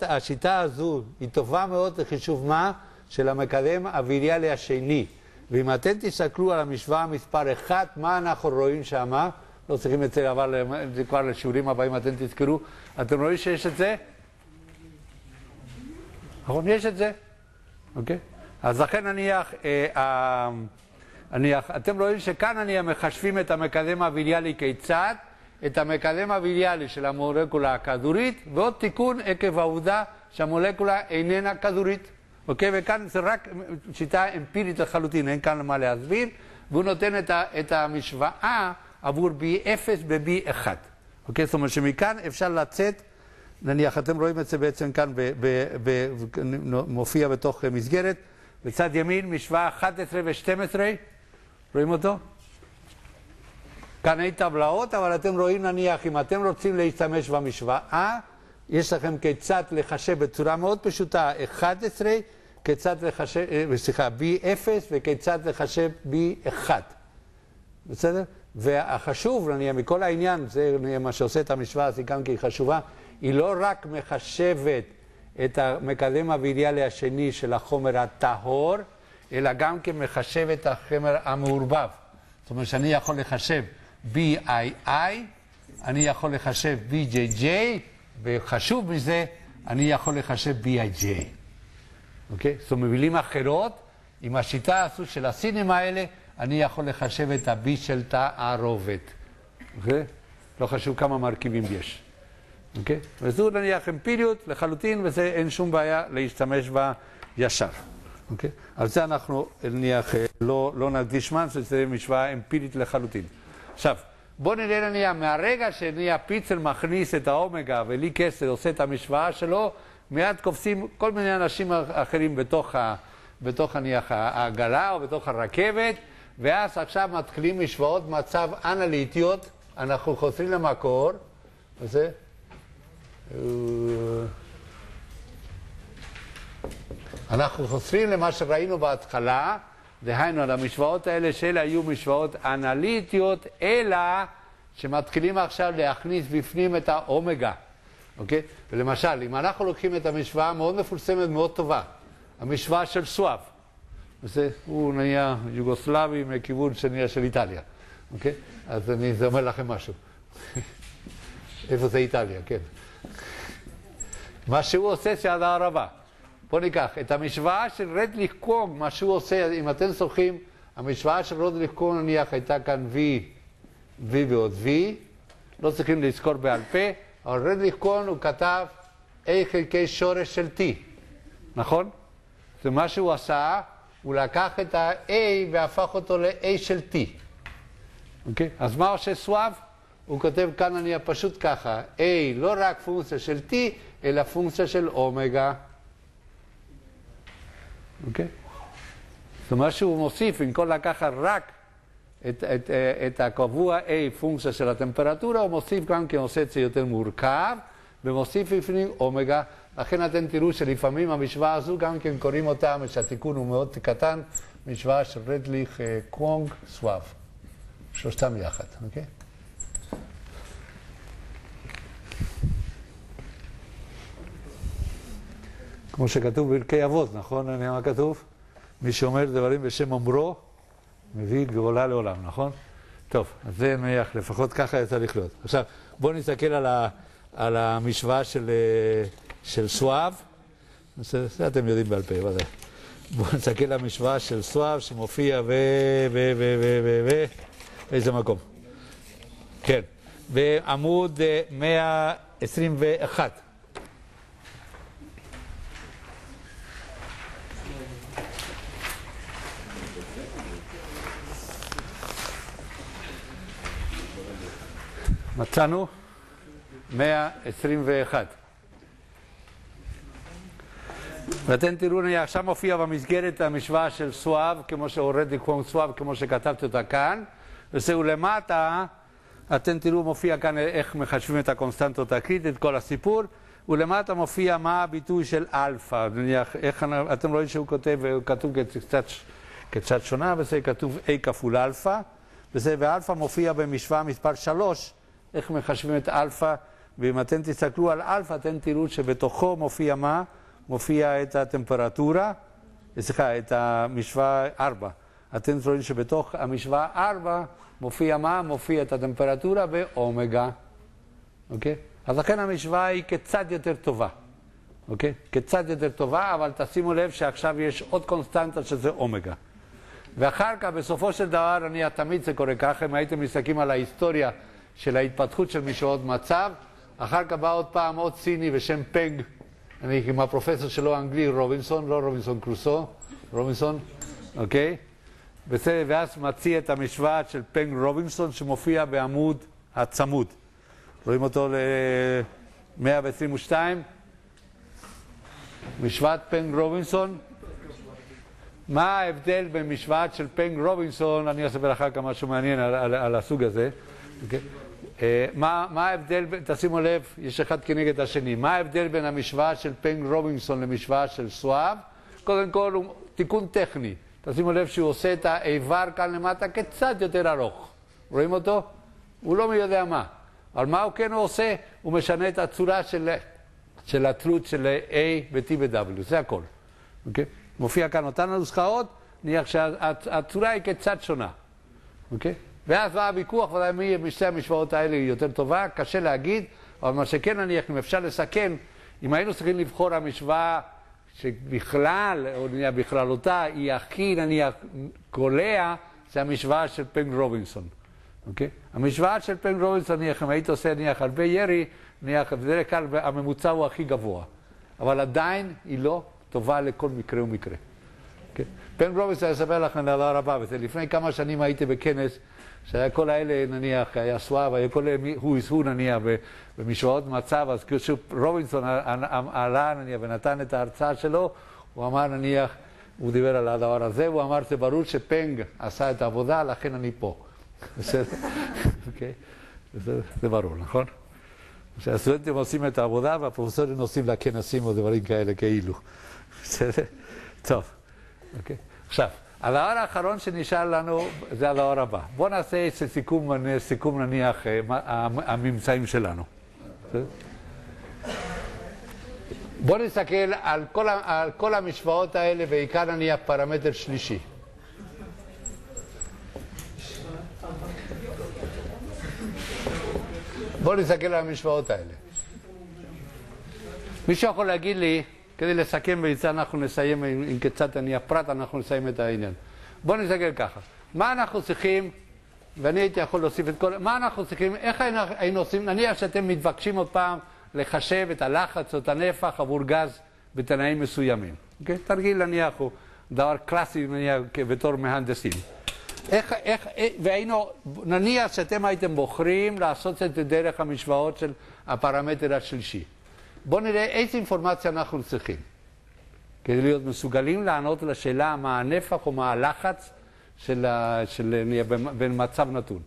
השיטה הזו היא טובה מאוד לחישוב מה? של המקדם הוויריאלי השני. ואם אתם תסתכלו על המשוואה מספר 1, מה אנחנו רואים שם? לא צריכים את זה, אבל זה כבר לשיעורים הבאים אתם תזכרו. אתם רואים שיש את זה? נכון, יש את זה. אוקיי? אז לכן נניח, אתם רואים שכאן מחשבים את המקדם הוויריאלי כיצד? את המקדם הוויריאלי של המולקולה הכדורית, ועוד תיקון עקב העובדה שהמולקולה איננה כדורית. אוקיי? וכאן זה רק שיטה אמפירית לחלוטין, אין כאן מה להסביר, והוא נותן את המשוואה עבור B0 ב-B1. אוקיי? זאת אומרת שמכאן אפשר לצאת, נניח, אתם רואים את זה בעצם כאן, מופיע בתוך מסגרת, בצד ימין, משוואה 11 ו-12, רואים אותו? כאן אין טבלאות, אבל אתם רואים, נניח, אם אתם רוצים להשתמש במשוואה, יש לכם כיצד לחשב בצורה מאוד פשוטה 11, כיצד לחשב, B0 וכיצד לחשב B1. בסדר? והחשוב, מכל העניין, זה מה שעושה את המשוואה, זה גם כי היא חשובה, היא לא רק מחשבת את המקדם הוויריאלי השני של החומר הטהור, אלא גם כן מחשב את החומר המעורבב. זאת אומרת שאני יכול לחשב BII, אני יכול לחשב BJJ, וחשוב מזה, אני יכול לחשב BIJ. אוקיי? זאת אומרת, במילים אחרות, עם השיטה הזו של הסינים האלה, אני יכול לחשב את ה-B של תערובת. אוקיי? לא חשוב כמה מרכיבים יש. אוקיי? וזו נניח אמפיריות לחלוטין, וזה אין שום בעיה להשתמש בה ישר. אוקיי? על זה אנחנו נניח לא נקדיש זמן, שזה משוואה אמפירית לחלוטין. עכשיו, בואו נראה נניח, מהרגע שנניח פיצל מכניס את האומגה ולי קסר עושה את המשוואה שלו, מיד קופצים כל מיני אנשים אחרים בתוך נניח העגלה או בתוך הרכבת, ואז עכשיו מתחילים משוואות מצב אנליטיות, אנחנו חוזרים למקור, וזה, אנחנו חוזרים למה שראינו בהתחלה, דהיינו, המשוואות האלה שאלה היו משוואות אנליטיות, אלא שמתחילים עכשיו להכניס בפנים את האומגה. אוקיי? ולמשל, אם אנחנו לוקחים את המשוואה מאוד מפורסמת, מאוד טובה, המשוואה של סואב, הוא נהיה יוגוסלבי מכיוון שנהיה של איטליה. אוקיי? אז זה אומר לכם משהו. איפה זה איטליה? כן. מה שהוא עושה זה הדבר הבא. בואו ניקח את המשוואה של רדליך קונג, מה שהוא עושה, אם אתם זוכרים, המשוואה של רדליך קונג נניח הייתה כאן V ועוד V, לא צריכים לזכור בעל פה, אבל רדליך קונג הוא כתב A חלקי שורש של T, נכון? זה מה שהוא עשה, הוא לקח את ה-A והפך אותו ל-A של T. אוקיי? אז מה עושה סואב? הוא כותב כאן נניח פשוט ככה, A לא רק פונקציה של T, אלא פונקציה של אומגה. אוקיי? זאת אומרת שהוא מוסיף, במקום לקחת רק את הקבוע A פונקציה של הטמפרטורה, הוא מוסיף גם כן, עושה את זה יותר מורכב, ומוסיף בפנים אומגה. לכן אתם תראו שלפעמים המשוואה הזו גם כן קוראים אותה, שהתיקון הוא מאוד קטן, משוואה של רדליך, קוונג, סוואב. שלושתם יחד, אוקיי? כמו שכתוב בפרקי אבות, נכון? אני מה כתוב? מי שאומר דברים בשם אומרו, מביא גאולה לעולם, נכון? טוב, אז זה נניח, לפחות ככה היה צריך להיות. עכשיו, בואו נסתכל על המשוואה של סואב. זה אתם יודעים בעל פה, ודאי. בואו נסתכל על המשוואה של סואב שמופיע באיזה מקום. כן, בעמוד 121. מצאנו 121. ואתם תראו, עכשיו מופיע במסגרת המשוואה של סואב, כמו שהורדתי כמו סואב, כמו שכתבתי אותה כאן, וזהו למטה, אתם תראו, מופיע כאן איך מחשבים את הקונסטנטות הקריטית, כל הסיפור, ולמטה מופיע מה הביטוי של אלפא. איך אתם רואים שהוא כתוב קצת שונה, וזה כתוב A כפול אלפא, ואלפא מופיע במשוואה מספר 3, איך מחשבים את אלפא, ואם אתם תסתכלו על אלפא, אתם תראו שבתוכו מופיע מה? מופיע את הטמפרטורה, סליחה, את המשוואה 4. אתם רואים שבתוך המשוואה 4 מופיע מה? מופיע את הטמפרטורה באומגה. אוקיי? אז לכן המשוואה היא קצת יותר טובה. אוקיי? קצת יותר טובה, אבל תשימו לב שעכשיו יש עוד קונסטנטה שזה אומגה. ואחר כך, בסופו של דבר, תמיד זה קורה ככה, אם הייתם מסתכלים על ההיסטוריה של ההתפתחות של משוואות מצב, אחר כך בא עוד פעם עוד סיני בשם פנג, אני עם הפרופסור שלו האנגלי רובינסון, לא רובינסון קרוסו, רובינסון, אוקיי? ואז מציע את המשוואה של פנג רובינסון שמופיע בעמוד הצמוד. רואים אותו ל-122, משוואת פנג רובינסון. מה ההבדל בין משוואת של פנג רובינסון, אני אספר אחר כך משהו מעניין על הסוג הזה, אוקיי? מה ההבדל, תשימו לב, יש אחד כנגד השני, מה ההבדל בין המשוואה של פנג רובינסון למשוואה של סואב? קודם כל הוא תיקון טכני, תשימו לב שהוא עושה את האיבר כאן למטה קצת יותר ארוך, רואים אותו? הוא לא מי יודע מה, אבל מה הוא כן עושה? הוא משנה את הצורה של התלות של A ו-T ו-W, זה הכל, אוקיי? מופיע כאן אותן הנוסחאות, נניח שהצורה היא קצת שונה, אוקיי? ואז בא הוויכוח, ודאי מי משתי המשוואות האלה היא יותר טובה, קשה להגיד, אבל מה שכן נניח, אם אפשר לסכם, אם היינו צריכים לבחור המשוואה שבכלל, או נניח בכללותה, היא הכי נניח קולע, זה המשוואה של פנג רובינסון, אוקיי? המשוואה של פנג רובינסון, נניח, אם היית עושה נניח הרבה ירי, נניח, בדרך כלל הממוצע הוא הכי גבוה, אבל עדיין היא לא טובה לכל מקרה ומקרה. Okay. פנג רובינסון יספר לכם דבר הבא, וזה לפני כמה שנים הייתי בכנס, שהיה כל האלה נניח, היה סואב, היה כל הוא נניח במשוואות מצב, אז כשרובינסון עלה נניח ונתן את ההרצאה שלו, הוא אמר נניח, הוא דיבר על הדבר הזה, הוא אמר, זה ברור שפנג עשה את העבודה, לכן אני פה. בסדר? אוקיי? זה ברור, נכון? שהסטודנטים עושים את העבודה והפרופסורים נוסעים לכנסים או דברים כאלה כאילו. בסדר? טוב. אוקיי? עכשיו, הדבר האחרון שנשאר לנו זה הדבר הבא. בואו נעשה סיכום נניח הממצאים שלנו. בואו נסתכל על כל המשוואות האלה ועיקר נניח פרמטר שלישי. בואו נסתכל על המשוואות האלה. מישהו יכול להגיד לי, כדי לסכם וזה אנחנו נסיים, אם קצת אני הפרט, אנחנו נסיים את העניין. בואו נסתכל ככה. מה אנחנו צריכים, ואני הייתי יכול להוסיף את כל, מה אנחנו צריכים, איך היינו עושים, נניח שאתם מתבקשים עוד פעם לחשב את הלחץ או את הנפח עבור גז בתנאים מסוימים. אוקיי? תרגיל נניח הוא דבר קלאסי נניח בתור מהנדסים. והיינו, נניח שאתם הייתם בוחרים לעשות את זה דרך המשוואות של הפרמטר השלישי. בואו נראה איזה אינפורמציה אנחנו צריכים כדי להיות מסוגלים לענות לשאלה מה הנפח או מה הלחץ במצב נתון.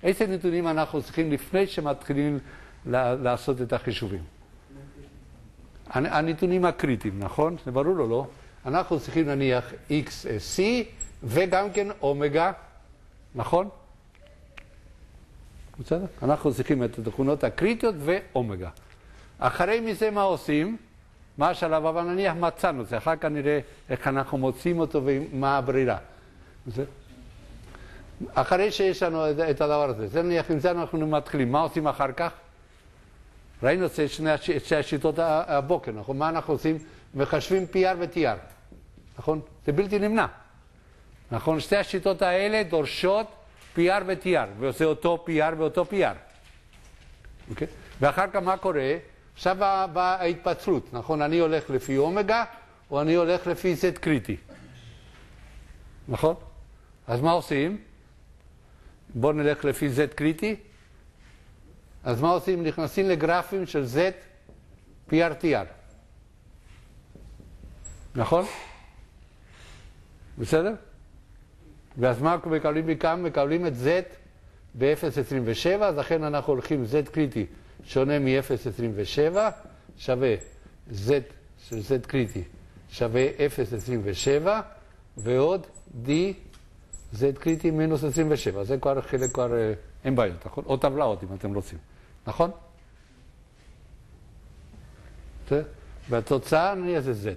איזה נתונים אנחנו צריכים לפני שמתחילים לעשות את החישובים? הנתונים הקריטיים, נכון? זה ברור או לא? אנחנו צריכים נניח XC וגם כן אומגה, נכון? בסדר? אנחנו צריכים את התכונות הקריטיות ואומגה. אחרי מזה מה עושים? מה השלב הבא? נניח מצאנו את זה, אחר כך נראה איך אנחנו מוצאים אותו ומה הברירה. אחרי שיש לנו את הדבר הזה, זה נניח עם זה אנחנו מתחילים. מה עושים אחר כך? ראינו את שתי השיטות הבוקר, נכון? מה אנחנו עושים? מחשבים PR ו-TR, נכון? זה בלתי נמנע. נכון? שתי השיטות האלה דורשות PR ו-TR, ועושה אותו PR ואותו PR. אוקיי? ואחר כך מה קורה? עכשיו באה ההתפצלות, נכון? אני הולך לפי אומגה, או אני הולך לפי Z קריטי. נכון? אז מה עושים? בואו נלך לפי Z קריטי. אז מה עושים? נכנסים לגרפים של Z PRTR. נכון? בסדר? ואז מה מקבלים מכאן? מקבלים את Z ב-0.27, אז לכן אנחנו הולכים Z קריטי שונה מ-0.27, שווה Z של Z קריטי שווה 0.27, ועוד D Z קריטי מינוס 27. זה כבר חלק, כבר אין בעיות, נכון? או טבלאות אם אתם רוצים, נכון? והתוצאה נהיה זה Z.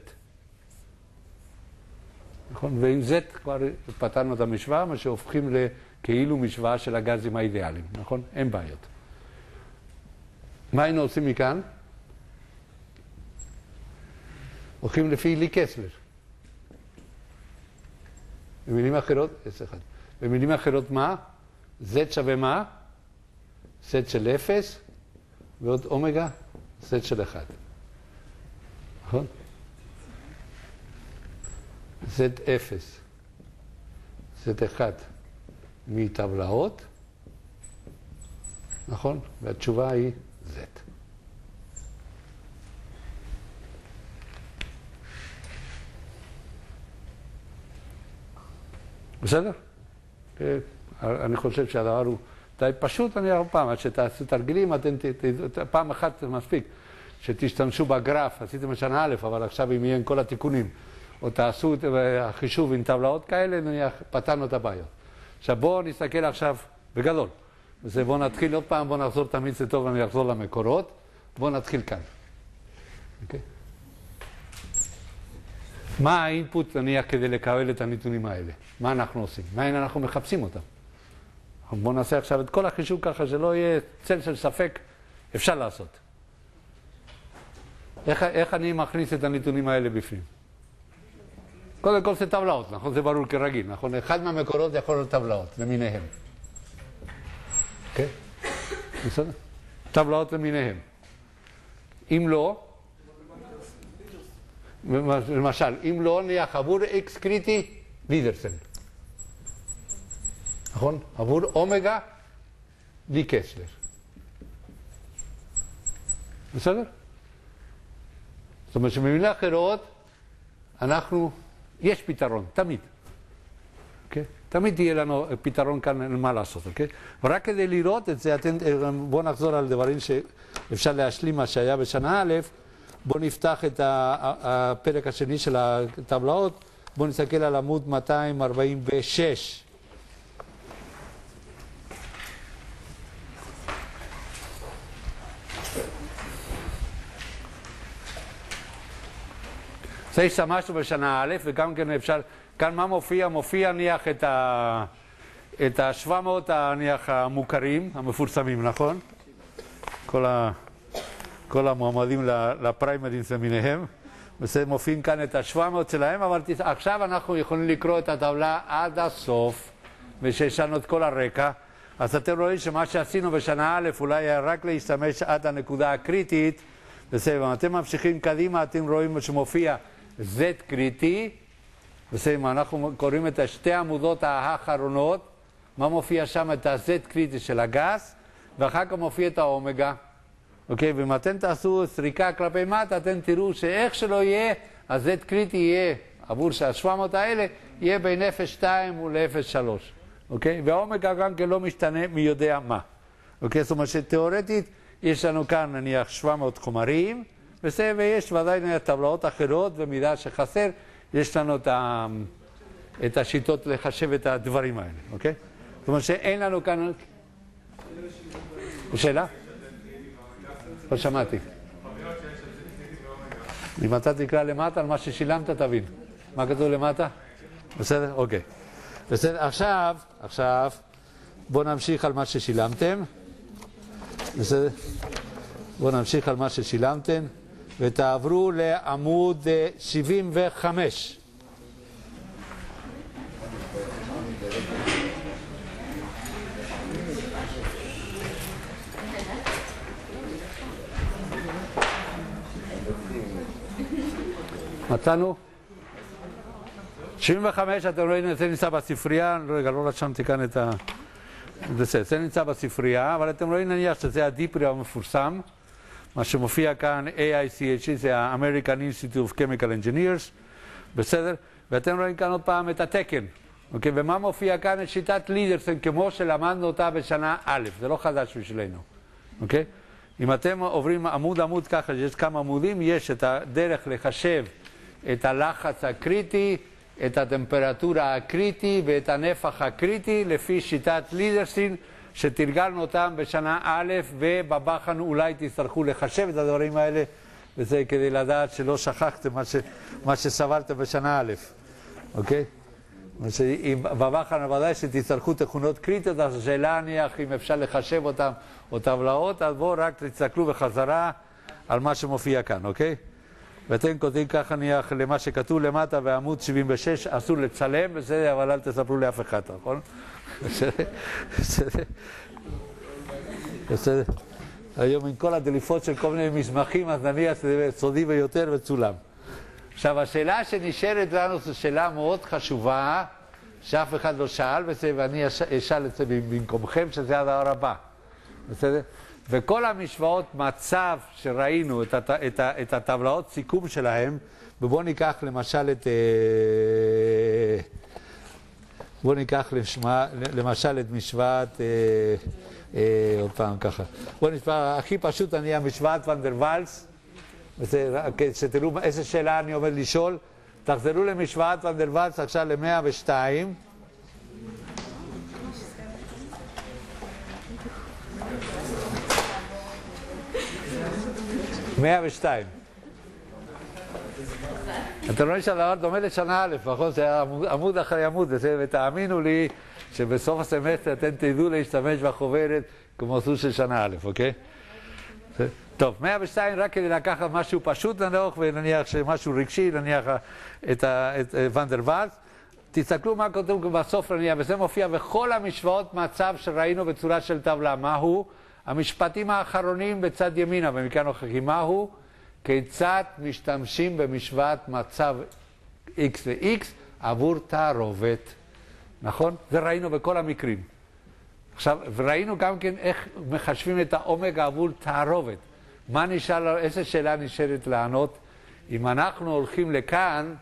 נכון? ועם Z כבר פתרנו את המשוואה, מה שהופכים לכאילו משוואה של הגזים האידיאליים, נכון? אין בעיות. מה היינו עושים מכאן? הולכים לפי לי קסלר. במילים אחרות, במילים אחרות מה? Z שווה מה? Z של 0 ועוד אומגה, Z של 1. נכון? Z0, Z1 מטבלאות, נכון? והתשובה היא Z. בסדר? אני חושב שהדבר הוא די פשוט. אני הרבה פעם, עד שתעשו תרגילים, פעם אחת זה מספיק, שתשתמשו בגרף, עשיתם בשנה א', אבל עכשיו אם יהיה עם כל התיקונים, או תעשו את החישוב עם טבלאות כאלה, נניח, פתרנו את הבעיות. עכשיו בואו נסתכל עכשיו בגדול. בואו נתחיל עוד פעם, בואו נחזור תמיד, זה טוב, אני אחזור למקורות. בואו נתחיל כאן. אוקיי? מה האינפוט, נניח, כדי לקבל את הנתונים האלה? מה אנחנו עושים? מה אנחנו מחפשים אותם? בואו נעשה עכשיו את כל החישוב ככה, שלא יהיה צל של ספק, אפשר לעשות. איך אני מכניס את הנתונים האלה בפנים? קודם כל זה טבלאות, נכון? זה ברור כרגיל, נכון? אחד מהמקורות יכול להיות טבלאות, למיניהם. אוקיי? בסדר? טבלאות למיניהם. אם לא, למשל, אם לא נניח עבור X קריטי, וידרסן. נכון? עבור אומגה, לי קסלר. בסדר? זאת אומרת שבמילים אחרות, יש פתרון, תמיד. אוקיי? תמיד יהיה לנו פתרון כאן מה לעשות, אוקיי? ורק כדי לראות את זה, בואו נחזור על דברים שאפשר להשלים מה שהיה בשנה א', בואו נפתח את הפרק השני של הטבלאות, בואו נסתכל על עמוד 246. זה השתמשנו בשנה א', וגם כן אפשר, כאן מה מופיע? מופיע נניח את ה-700 נניח המוכרים, המפורסמים, נכון? כל המועמדים לפריימריז למיניהם, וזה מופיעים כאן את ה-700 שלהם, אבל עכשיו אנחנו יכולים לקרוא את הטבלה עד הסוף, ושיש לנו את כל הרקע. אז אתם רואים שמה שעשינו בשנה א' אולי היה רק להשתמש עד הנקודה הקריטית, בסדר, אם אתם ממשיכים קדימה, אתם רואים שמופיע Z קריטי, בסדר, אנחנו קוראים את שתי העמודות האחרונות, מה מופיע שם? את ה-Z קריטי של הגס, ואחר כך מופיע את האומגה. אוקיי, ואם אתם תעשו סריקה כלפי מטה, אתם תראו שאיך שלא יהיה, ה-Z קריטי יהיה, עבור שה-700 האלה, יהיה בין 0.2 ול-0.3, אוקיי? והאומגה גם כן לא משתנה מי יודע מה, אוקיי? זאת אומרת שתיאורטית יש לנו כאן נניח 700 חומרים, ויש ודאי טבלאות אחרות, במידה שחסר, יש לנו את השיטות לחשב את הדברים האלה, אוקיי? זאת אומרת שאין לנו כאן... שאלה? לא שמעתי. אם אתה תקרא למטה על מה ששילמת תבין. מה כתוב למטה? בסדר? אוקיי. בסדר, עכשיו בואו נמשיך על מה ששילמתם. בסדר? בואו נמשיך על מה ששילמתם ותעברו לעמוד 75. מצאנו? 75, אתם רואים, זה נמצא בספרייה, רגע, לא רשמתי כאן את ה... זה נמצא בספרייה, אבל אתם רואים נניח שזה הדיפרי המפורסם, מה שמופיע כאן, AICHE, זה ה-American Institute of Chemical Engineers, בסדר? ואתם רואים כאן עוד פעם את התקן, אוקיי? ומה מופיע כאן? את שיטת לידרסון, כמו שלמדנו אותה בשנה א', זה לא חדש בשבילנו, אוקיי? אם אתם עוברים עמוד ככה, יש כמה עמודים, יש את הדרך לחשב את הלחץ הקריטי, את הטמפרטורה הקריטי ואת הנפח הקריטי לפי שיטת לידרסון שתרגלנו אותם בשנה א', ובבחן אולי תצטרכו לחשב את הדברים האלה, וזה כדי לדעת שלא שכחתם מה שסברתם בשנה א', אוקיי? בבחן ודאי שתצטרכו תכונות קריטיות, אז השאלה נניח אם אפשר לחשב אותם או טבלאות, אז בואו רק תצטרכו בחזרה על מה שמופיע כאן, אוקיי? ואתם כותבים ככה נניח למה שכתוב למטה בעמוד 76, אסור לצלם, בסדר, אבל אל תספרו לאף אחד, נכון? בסדר. היום עם כל הדליפות של כל מיני מסמכים, אז נניח שזה סודי ביותר וצולם. עכשיו, השאלה שנשארת לנו זו שאלה מאוד חשובה, שאף אחד לא שאל, ואני אשאל את זה במקומכם, שזה הדבר הבא. בסדר? וכל המשוואות מצב שראינו, את הטבלאות סיכום שלהם, ובואו ניקח למשל למשל את משוואת, עוד פעם ככה. בואו נשווה, הכי פשוט אני המשוואת ונדר ואלס, שתראו איזה שאלה אני עומד לשאול, תחזרו למשוואת ונדר ואלס עכשיו ל-102, 102. אתם רואים שהדבר דומה לשנה א', נכון? זה עמוד אחרי עמוד, ותאמינו לי שבסוף הסמסטר אתם תדעו להשתמש בחוברת כמו סוג של שנה א', אוקיי? טוב, 102 רק כדי לקחת משהו פשוט נניח, ונניח שמשהו רגשי, נניח את ונדר ואלס. תסתכלו מה כתוב בסוף נניח, וזה מופיע בכל המשוואות מצב שראינו בצורה של טבלה. מהו? המשפטים האחרונים בצד ימינה, במקרה הנוכחי, מהו? כיצד משתמשים במשוואת מצב x ו-x עבור תערובת. נכון? זה ראינו בכל המקרים. עכשיו, וראינו גם כן איך מחשבים את האומגה עבור תערובת. מה נשאל, איזה שאלה נשארת לענות? אם אנחנו הולכים לכאן,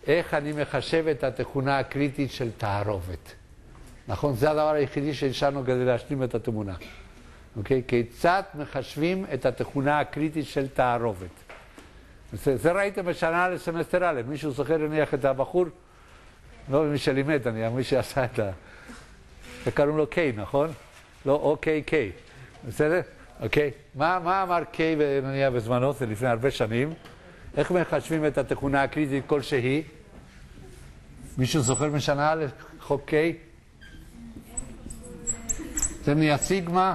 איך אני מחשב את התכונה הקריטית של תערובת. נכון? זה הדבר היחידי שנשארנו כדי להשלים את התמונה. אוקיי? כיצד מחשבים את התכונה הקריטית של תערובת. זה ראיתם בשנה לסמסטר א', מישהו זוכר נניח את הבחור? לא מי שלימד, מי שעשה את ה... וקראו לו K, נכון? לא אוקיי, K. בסדר? אוקיי. מה אמר K נניח בזמנו, זה לפני הרבה שנים? איך מחשבים את התכונה הקריטית כלשהי? מישהו זוכר משנה א', חוק K? זה נהיה סיגמה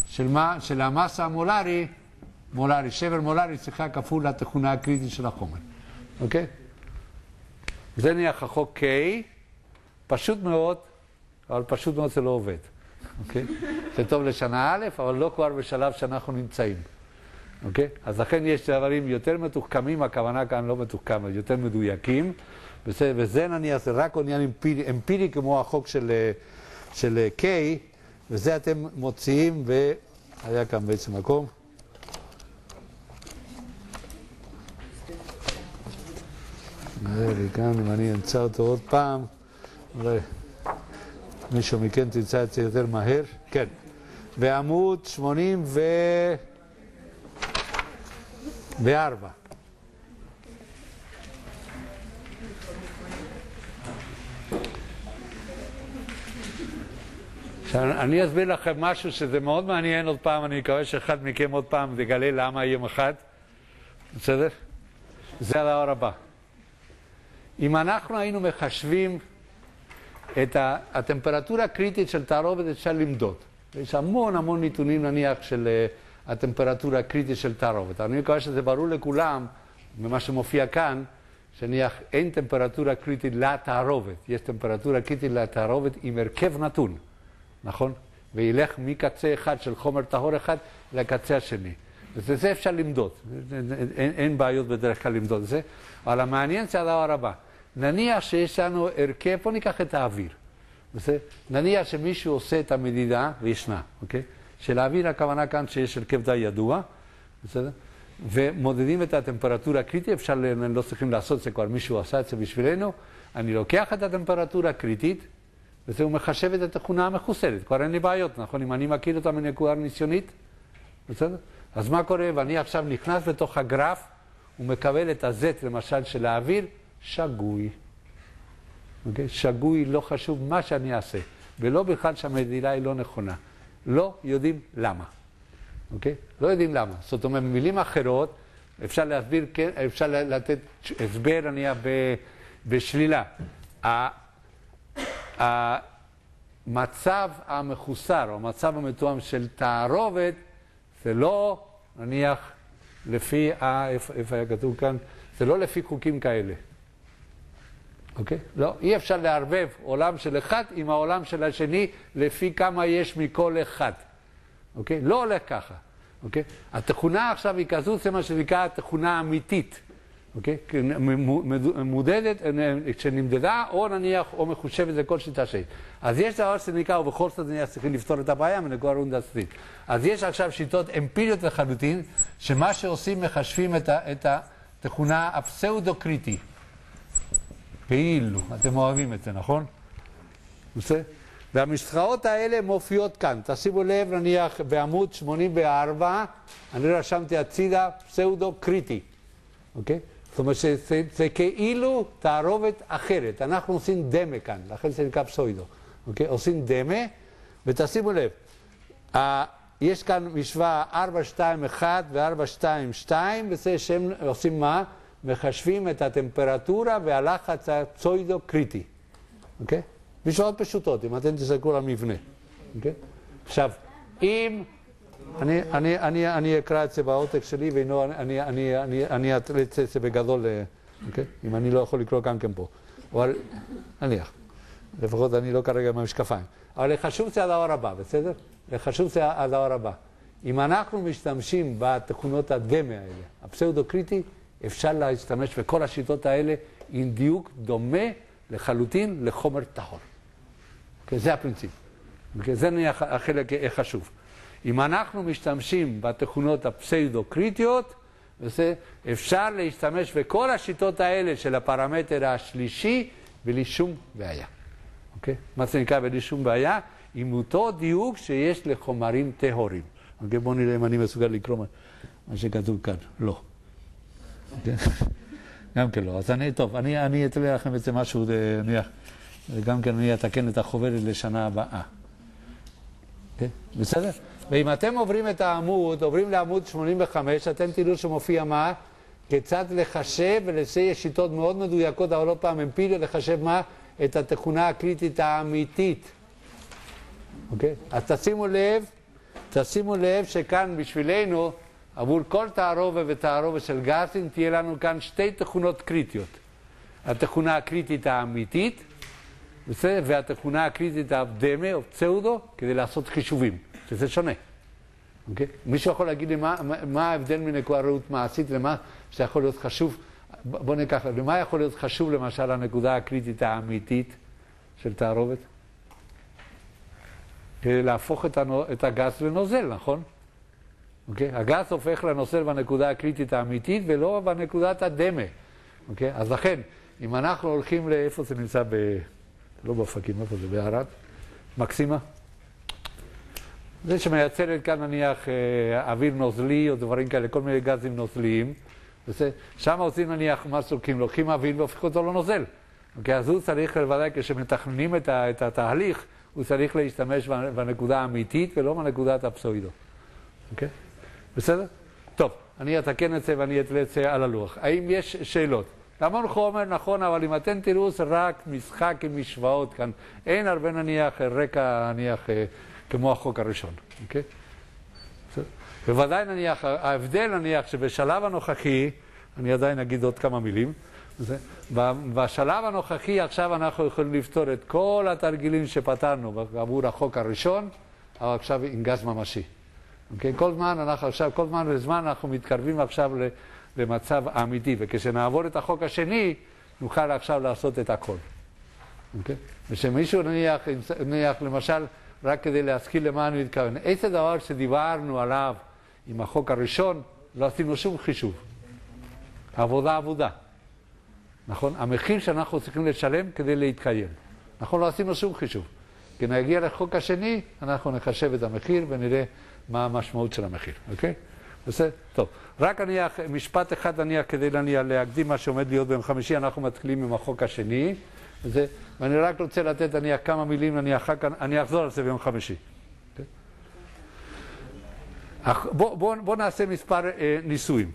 של מה? של המסה המולרי, שבר מולרי צריכה כפול לתכונה הקריטית של החומר. אוקיי? זה נהיה החוק K, פשוט מאוד, אבל פשוט מאוד זה לא עובד. אוקיי? זה טוב לשנה א', אבל לא כבר בשלב שאנחנו נמצאים. אוקיי? אז לכן יש דברים יותר מתוחכמים, הכוונה כאן לא מתוחכם, יותר מדויקים, וזה נניח, זה רק עניין אמפירי כמו החוק של K, וזה אתם מוציאים, והיה כאן בעצם מקום. נראה לי כאן, אם אני אמצא אותו עוד פעם, אולי מישהו מכן תמצא את זה יותר מהר. כן. בעמוד 84. אני אסביר לכם משהו שזה מאוד מעניין עוד פעם, אני מקווה שאחד מכם עוד פעם יגלה למה יום אחד. בסדר? זה הדבר הבא. אם אנחנו היינו מחשבים את הטמפרטורה הקריטית של תערובת, אפשר למדוד. יש המון נתונים נניח של הטמפרטורה הקריטית של תערובת. אני מקווה שזה ברור לכולם, ממה שמופיע כאן, שנניח אין טמפרטורה קריטית לתערובת. יש טמפרטורה קריטית לתערובת עם הרכב נתון. נכון? וילך מקצה אחד של חומר טהור אחד לקצה השני. וזה אפשר למדוד. אין בעיות בדרך כלל למדוד את זה. אבל המעניין זה הדבר הבא. נניח שיש לנו הרכב, בוא ניקח את האוויר. נניח שמישהו עושה את המדידה, וישנה, אוקיי? של האוויר הכוונה כאן שיש הרכב די ידוע, בסדר? ומודדים את הטמפרטורה הקריטית, אפשר, לא צריכים לעשות את זה, כבר מישהו עשה את זה בשבילנו. אני לוקח את הטמפרטורה הקריטית, וזה הוא מחשב את התכונה המחוסרת. כבר אין לי בעיות, נכון? אם אני מכיר אותה מנקודה ניסיונית, בסדר? אז מה קורה? ואני עכשיו נכנס בתוך הגרף, הוא מקבל את הזט, למשל, של האוויר, שגוי. אוקיי? שגוי, לא חשוב מה שאני אעשה. ולא בכלל שהמדידה היא לא נכונה. לא יודעים למה. אוקיי? לא יודעים למה. זאת אומרת, במילים אחרות, אפשר להסביר, כן, אפשר לתת הסבר, בשלילה. המצב המחוסר, או המצב המתואם של תערובת, זה לא, נניח, לפי, איפה היה כתוב כאן? זה לא לפי חוקים כאלה. אוקיי? לא, אי אפשר לערבב עולם של אחד עם העולם של השני, לפי כמה יש מכל אחד. אוקיי? לא הולך ככה. אוקיי? התכונה עכשיו היא כזו, זה מה שנקרא התכונה האמיתית. אוקיי? מודדת, שנמדדה, או נניח, או מחושבת לכל שיטה שהיא. אז יש דבר שנקרא, ובכל זאת נניח צריכים לפתור את הבעיה מנקודה הנדסית. אז יש עכשיו שיטות אמפיריות לחלוטין, שמה שעושים מחשבים את התכונה הפסאודו-קריטי. כאילו, אתם אוהבים את זה, נכון? בסדר? והמשחאות האלה מופיעות כאן. תשימו לב, נניח, בעמוד 84, אני רשמתי הצידה פסאודו-קריטי. אוקיי? זאת אומרת שזה כאילו תערובת אחרת. אנחנו עושים דמה כאן, לכן זה נקרא פסאודו. אוקיי? עושים דמה, ותשימו לב, יש כאן משוואה 421 ו-422, וזה שהם עושים מה? מחשבים את הטמפרטורה והלחץ הפסאודו-קריטי. אוקיי? משוואות פשוטות, אם אתם תסתכלו על המבנה. אוקיי? עכשיו, אם... אני אקרא את זה בעותק שלי, ואני אתלץ את זה בגדול, אוקיי? אם אני לא יכול לקרוא גם כן פה. אבל, נניח, לפחות אני לא כרגע במשקפיים. אבל לחשוב זה הדבר הבא, בסדר? לחשוב זה הדבר הבא. אם אנחנו משתמשים בתכונות הדמה האלה, הפסאודו-קריטי, אפשר להשתמש בכל השיטות האלה עם דיוק דומה לחלוטין לחומר טהור. אוקיי? זה הפרינציפ. אוקיי? זה החלק החשוב. אם אנחנו משתמשים בתכונות הפסאודו-קריטיות, אפשר להשתמש בכל השיטות האלה של הפרמטר השלישי בלי שום בעיה. אוקיי? מה זה נקרא בלי שום בעיה? עם אותו דיוק שיש לחומרים טהורים. אוקיי? בואו נראה אם אני מסוגל לקרוא מה שכתוב כאן. לא. אוקיי? גם כן לא. אז אני אתן לכם את זה משהו, גם כן אני אתקן את החוברת לשנה הבאה. אוקיי? בסדר? ואם אתם עוברים את העמוד, עוברים לעמוד 85, אתם תראו שמופיע מה? כיצד לחשב, ולזה יש שיטות מאוד מדויקות, אבל לא פעם אמפיריות, לחשב מה? את התכונה הקריטית האמיתית. אוקיי? אז תשימו לב שכאן בשבילנו, עבור כל תערובת ותערובת של גזים, תהיה לנו כאן שתי תכונות קריטיות. התכונה הקריטית האמיתית, והתכונה הקריטית הדמה או פסאודו, כדי לעשות חישובים, שזה שונה. אוקיי? מישהו יכול להגיד לי מה ההבדל מנקודה ראות מעשית למה שיכול להיות חשוב? בוא ניקח, למה יכול להיות חשוב למשל הנקודה הקריטית האמיתית של תערובת? כדי להפוך את הגז לנוזל, נכון? אוקיי? הגז הופך לנוזל בנקודה הקריטית האמיתית ולא בנקודת הדמה. אוקיי? אז לכן, אם אנחנו הולכים לאיפה זה נמצא לא באופקים, איפה זה? בערד? מקסימה? זה שמייצרת כאן נניח אוויר נוזלי או דברים כאלה, כל מיני גזים נוזליים. שם עושים נניח מה סוקים, לוקחים אוויר והופכים אותו לנוזל. אוקיי, אז הוא צריך לוודאי כשמתכננים את התהליך, הוא צריך להשתמש בנקודה האמיתית ולא בנקודת הפסאודו. אוקיי? בסדר? טוב, אני אתקן את זה ואני אתלה את זה על הלוח. האם יש שאלות? המון חומר, נכון, אבל אם אתם תראו זה רק משחק עם משוואות כאן. אין הרבה נניח רקע נניח כמו החוק הראשון. אוקיי? בסדר? בוודאי נניח, ההבדל נניח שבשלב הנוכחי, אני עדיין אגיד עוד כמה מילים, בשלב הנוכחי עכשיו אנחנו יכולים לפתור את כל התרגילים שפתרנו עבור החוק הראשון, אבל עכשיו עם גז ממשי. Okay? כל זמן וזמן אנחנו מתקרבים עכשיו למצב אמיתי, וכשנעבור את החוק השני, נוכל עכשיו לעשות את הכל. Okay? ושמישהו נניח למשל, רק כדי להזכיר למה אני מתכוון, איזה דבר שדיברנו עליו עם החוק הראשון, לא עשינו שום חישוב. עבודה. נכון? המחיר שאנחנו צריכים לשלם כדי להתקיים. אנחנו לא עשינו שום חישוב. כי נגיע לחוק השני, אנחנו נחשב את המחיר ונראה מה המשמעות של המחיר. אוקיי? בסדר? טוב. רק נניח, משפט אחד נניח כדי להקדים מה שעומד להיות ביום חמישי, אנחנו מתחילים עם החוק השני. ואני רק רוצה לתת נניח כמה מילים, אני אחזור על זה ביום חמישי. בוא נעשה מספר ניסויים.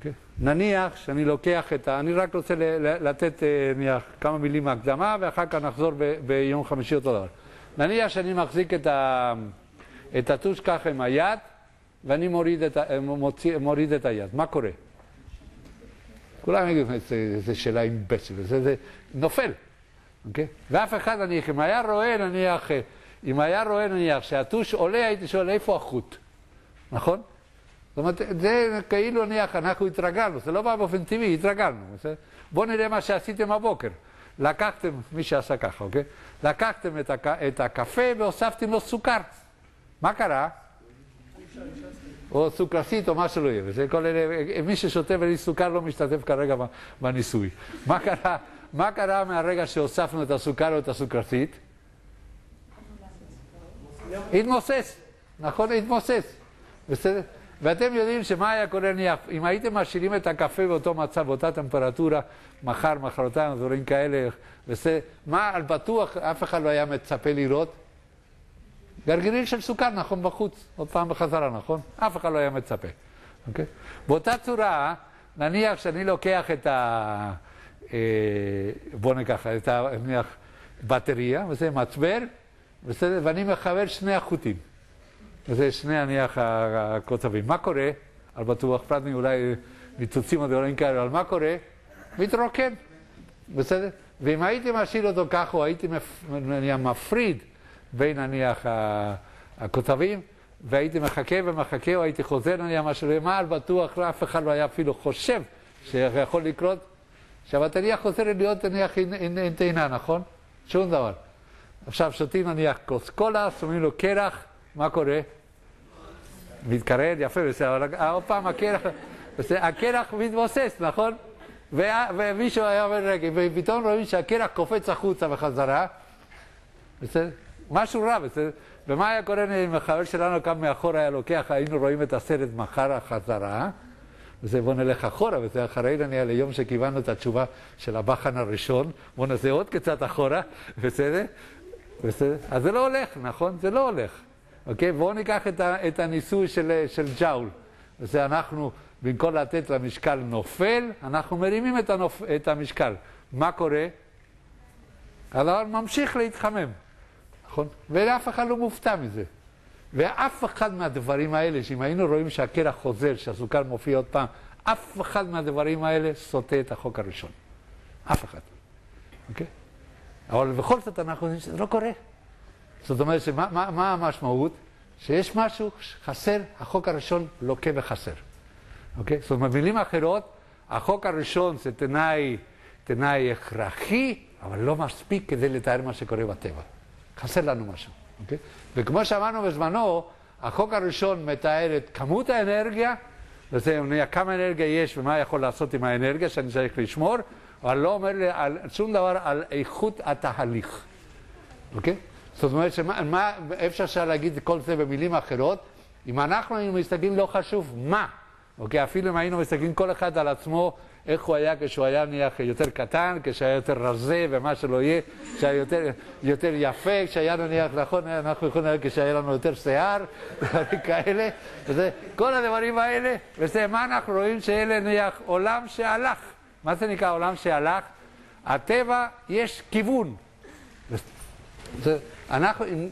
Okay. נניח שאני לוקח אני רק רוצה לתת כמה מילים מהקדמה ואחר כך נחזור ביום חמישי אותו דבר. נניח שאני מחזיק את הטוש ככה עם היד ואני מוריד את היד. מה קורה? כולם יגידו, זו שאלה אימבסיל, זה נופל. Okay? ואף אחד אם היה רואה נניח שהטוש עולה, הייתי שואל איפה החוט? נכון? זאת אומרת, זה כאילו נניח, אנחנו התרגלנו, זה לא בא באופן טבעי, התרגלנו. בואו נראה מה שעשיתם הבוקר. לקחתם, מי שעשה ככה, אוקיי? לקחתם את הקפה והוספתם לו סוכר. מה קרה? או סוכרסית או מה שלא יהיה. מי ששותה בלי סוכר לא משתתף כרגע בניסוי. מה קרה מהרגע שהוספנו את הסוכר או את הסוכרסית? התמוסס. נכון? התמוסס. בסדר? ואתם יודעים שמה היה קורה אם הייתם משאירים את הקפה באותו מצב, באותה טמפרטורה, מחרתיים, דברים כאלה, מה על בטוח אף אחד לא היה מצפה לראות? גרגירים של סוכר, נכון, בחוץ, עוד פעם בחזרה, נכון? אף אחד לא היה מצפה. אוקיי? באותה צורה, נניח שאני לוקח בוא ניקח, נניח בטריה, וזה מצבר, ואני מחבר שני החוטים. וזה שני נניח הקוצבים. מה קורה? על בטוח, פרטני אולי ניצוצים או דברים כאלה, אבל מה קורה? מתרוקן. בסדר? ואם הייתי משאיר אותו ככה, או הייתי מפריד בין נניח הקוצבים, והייתי מחכה, או הייתי חוזר נניח משהו, ומה על בטוח, אף אחד לא היה אפילו חושב שיכול לקרות, שהבטריה חוזרת להיות נניח אין טעינה, נכון? שום דבר. עכשיו שותים נניח כוס קולה, שמים לו קרח, מה קורה? מתקרר, יפה, אבל עוד פעם הקרח מתבוסס, נכון? ומישהו היה אומר רגע, ופתאום רואים שהקרח קופץ החוצה בחזרה, בסדר? משהו רע, בסדר? ומה היה קורה עם החבר שלנו כאן מאחור היה לוקח, היינו רואים את הסרט מחר החזרה, וזה בוא נלך אחורה, וזה אחרי ליום שקיבלנו את התשובה של הבחן הראשון, בוא נעשה עוד קצת אחורה, בסדר? בסדר? אז זה לא הולך, נכון? זה לא הולך. אוקיי? בואו ניקח את הניסוי של ג'אול. וזה אנחנו, במקום לתת למשקל נופל, אנחנו מרימים את המשקל. מה קורה? הדבר ממשיך להתחמם. נכון? ואף אחד לא מופתע מזה. ואף אחד מהדברים האלה, שאם היינו רואים שהקרח חוזר, שהסוכר מופיע עוד פעם, אף אחד מהדברים האלה סוטה את החוק הראשון. אף אחד. אוקיי? אבל בכל זאת אנחנו יודעים שזה לא קורה. זאת אומרת, מה המשמעות? שיש משהו חסר, החוק הראשון לוקה וחסר. אוקיי? זאת אומרת, במילים אחרות, החוק הראשון זה תנאי הכרחי, אבל לא מספיק כדי לתאר מה שקורה בטבע. חסר לנו משהו. אוקיי? וכמו שאמרנו בזמנו, החוק הראשון מתאר את כמות האנרגיה, כמה אנרגיה יש ומה יכול לעשות עם האנרגיה שאני צריך לשמור, אבל לא אומר לי שום דבר על איכות התהליך. אוקיי? זאת אומרת, אפשר להגיד כל זה במילים אחרות, אם אנחנו היינו מסתכלים לא חשוב מה, אוקיי? אפילו אם היינו מסתכלים כל אחד על עצמו, איך הוא היה כשהוא היה נניח יותר קטן, כשהיה יותר רזה ומה שלא יהיה, כשהיה יותר יפה, כשהיה נניח, נכון, אנחנו יכולים להגיד כשהיה לנו יותר שיער, כאלה, כל הדברים האלה, וזה מה אנחנו רואים שאלה נניח עולם שהלך. מה זה נקרא עולם שהלך? הטבע יש כיוון.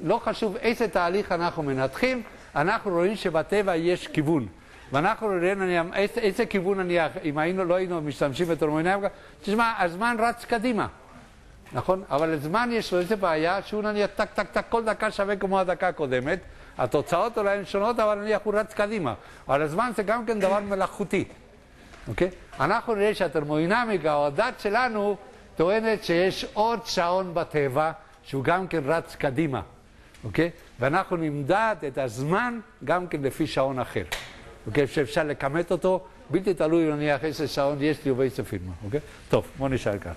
לא חשוב איזה תהליך אנחנו מנתחים, אנחנו רואים שבטבע יש כיוון. ואנחנו רואים איזה כיוון נניח, אם לא היינו משתמשים בטרמודינמיקה, תשמע, הזמן רץ קדימה, נכון? אבל הזמן יש לו איזה בעיה שהוא נניח טק טק טק כל דקה שווה כמו הדקה הקודמת, התוצאות אולי הן שונות, אבל נניח הוא רץ קדימה. אבל הזמן זה גם כן דבר מלאכותי, אוקיי? אנחנו נראה שהטרמודינמיקה או הדת שלנו טוענת שיש עוד שעון בטבע שהוא גם כן רץ קדימה, אוקיי? ואנחנו נמדד את הזמן גם כן לפי שעון אחר. אוקיי, שאפשר לכמת אותו, בלתי תלוי נניח איזה שעון יש לי ובאיזה פירמה, אוקיי? טוב, בוא נשאר כאן.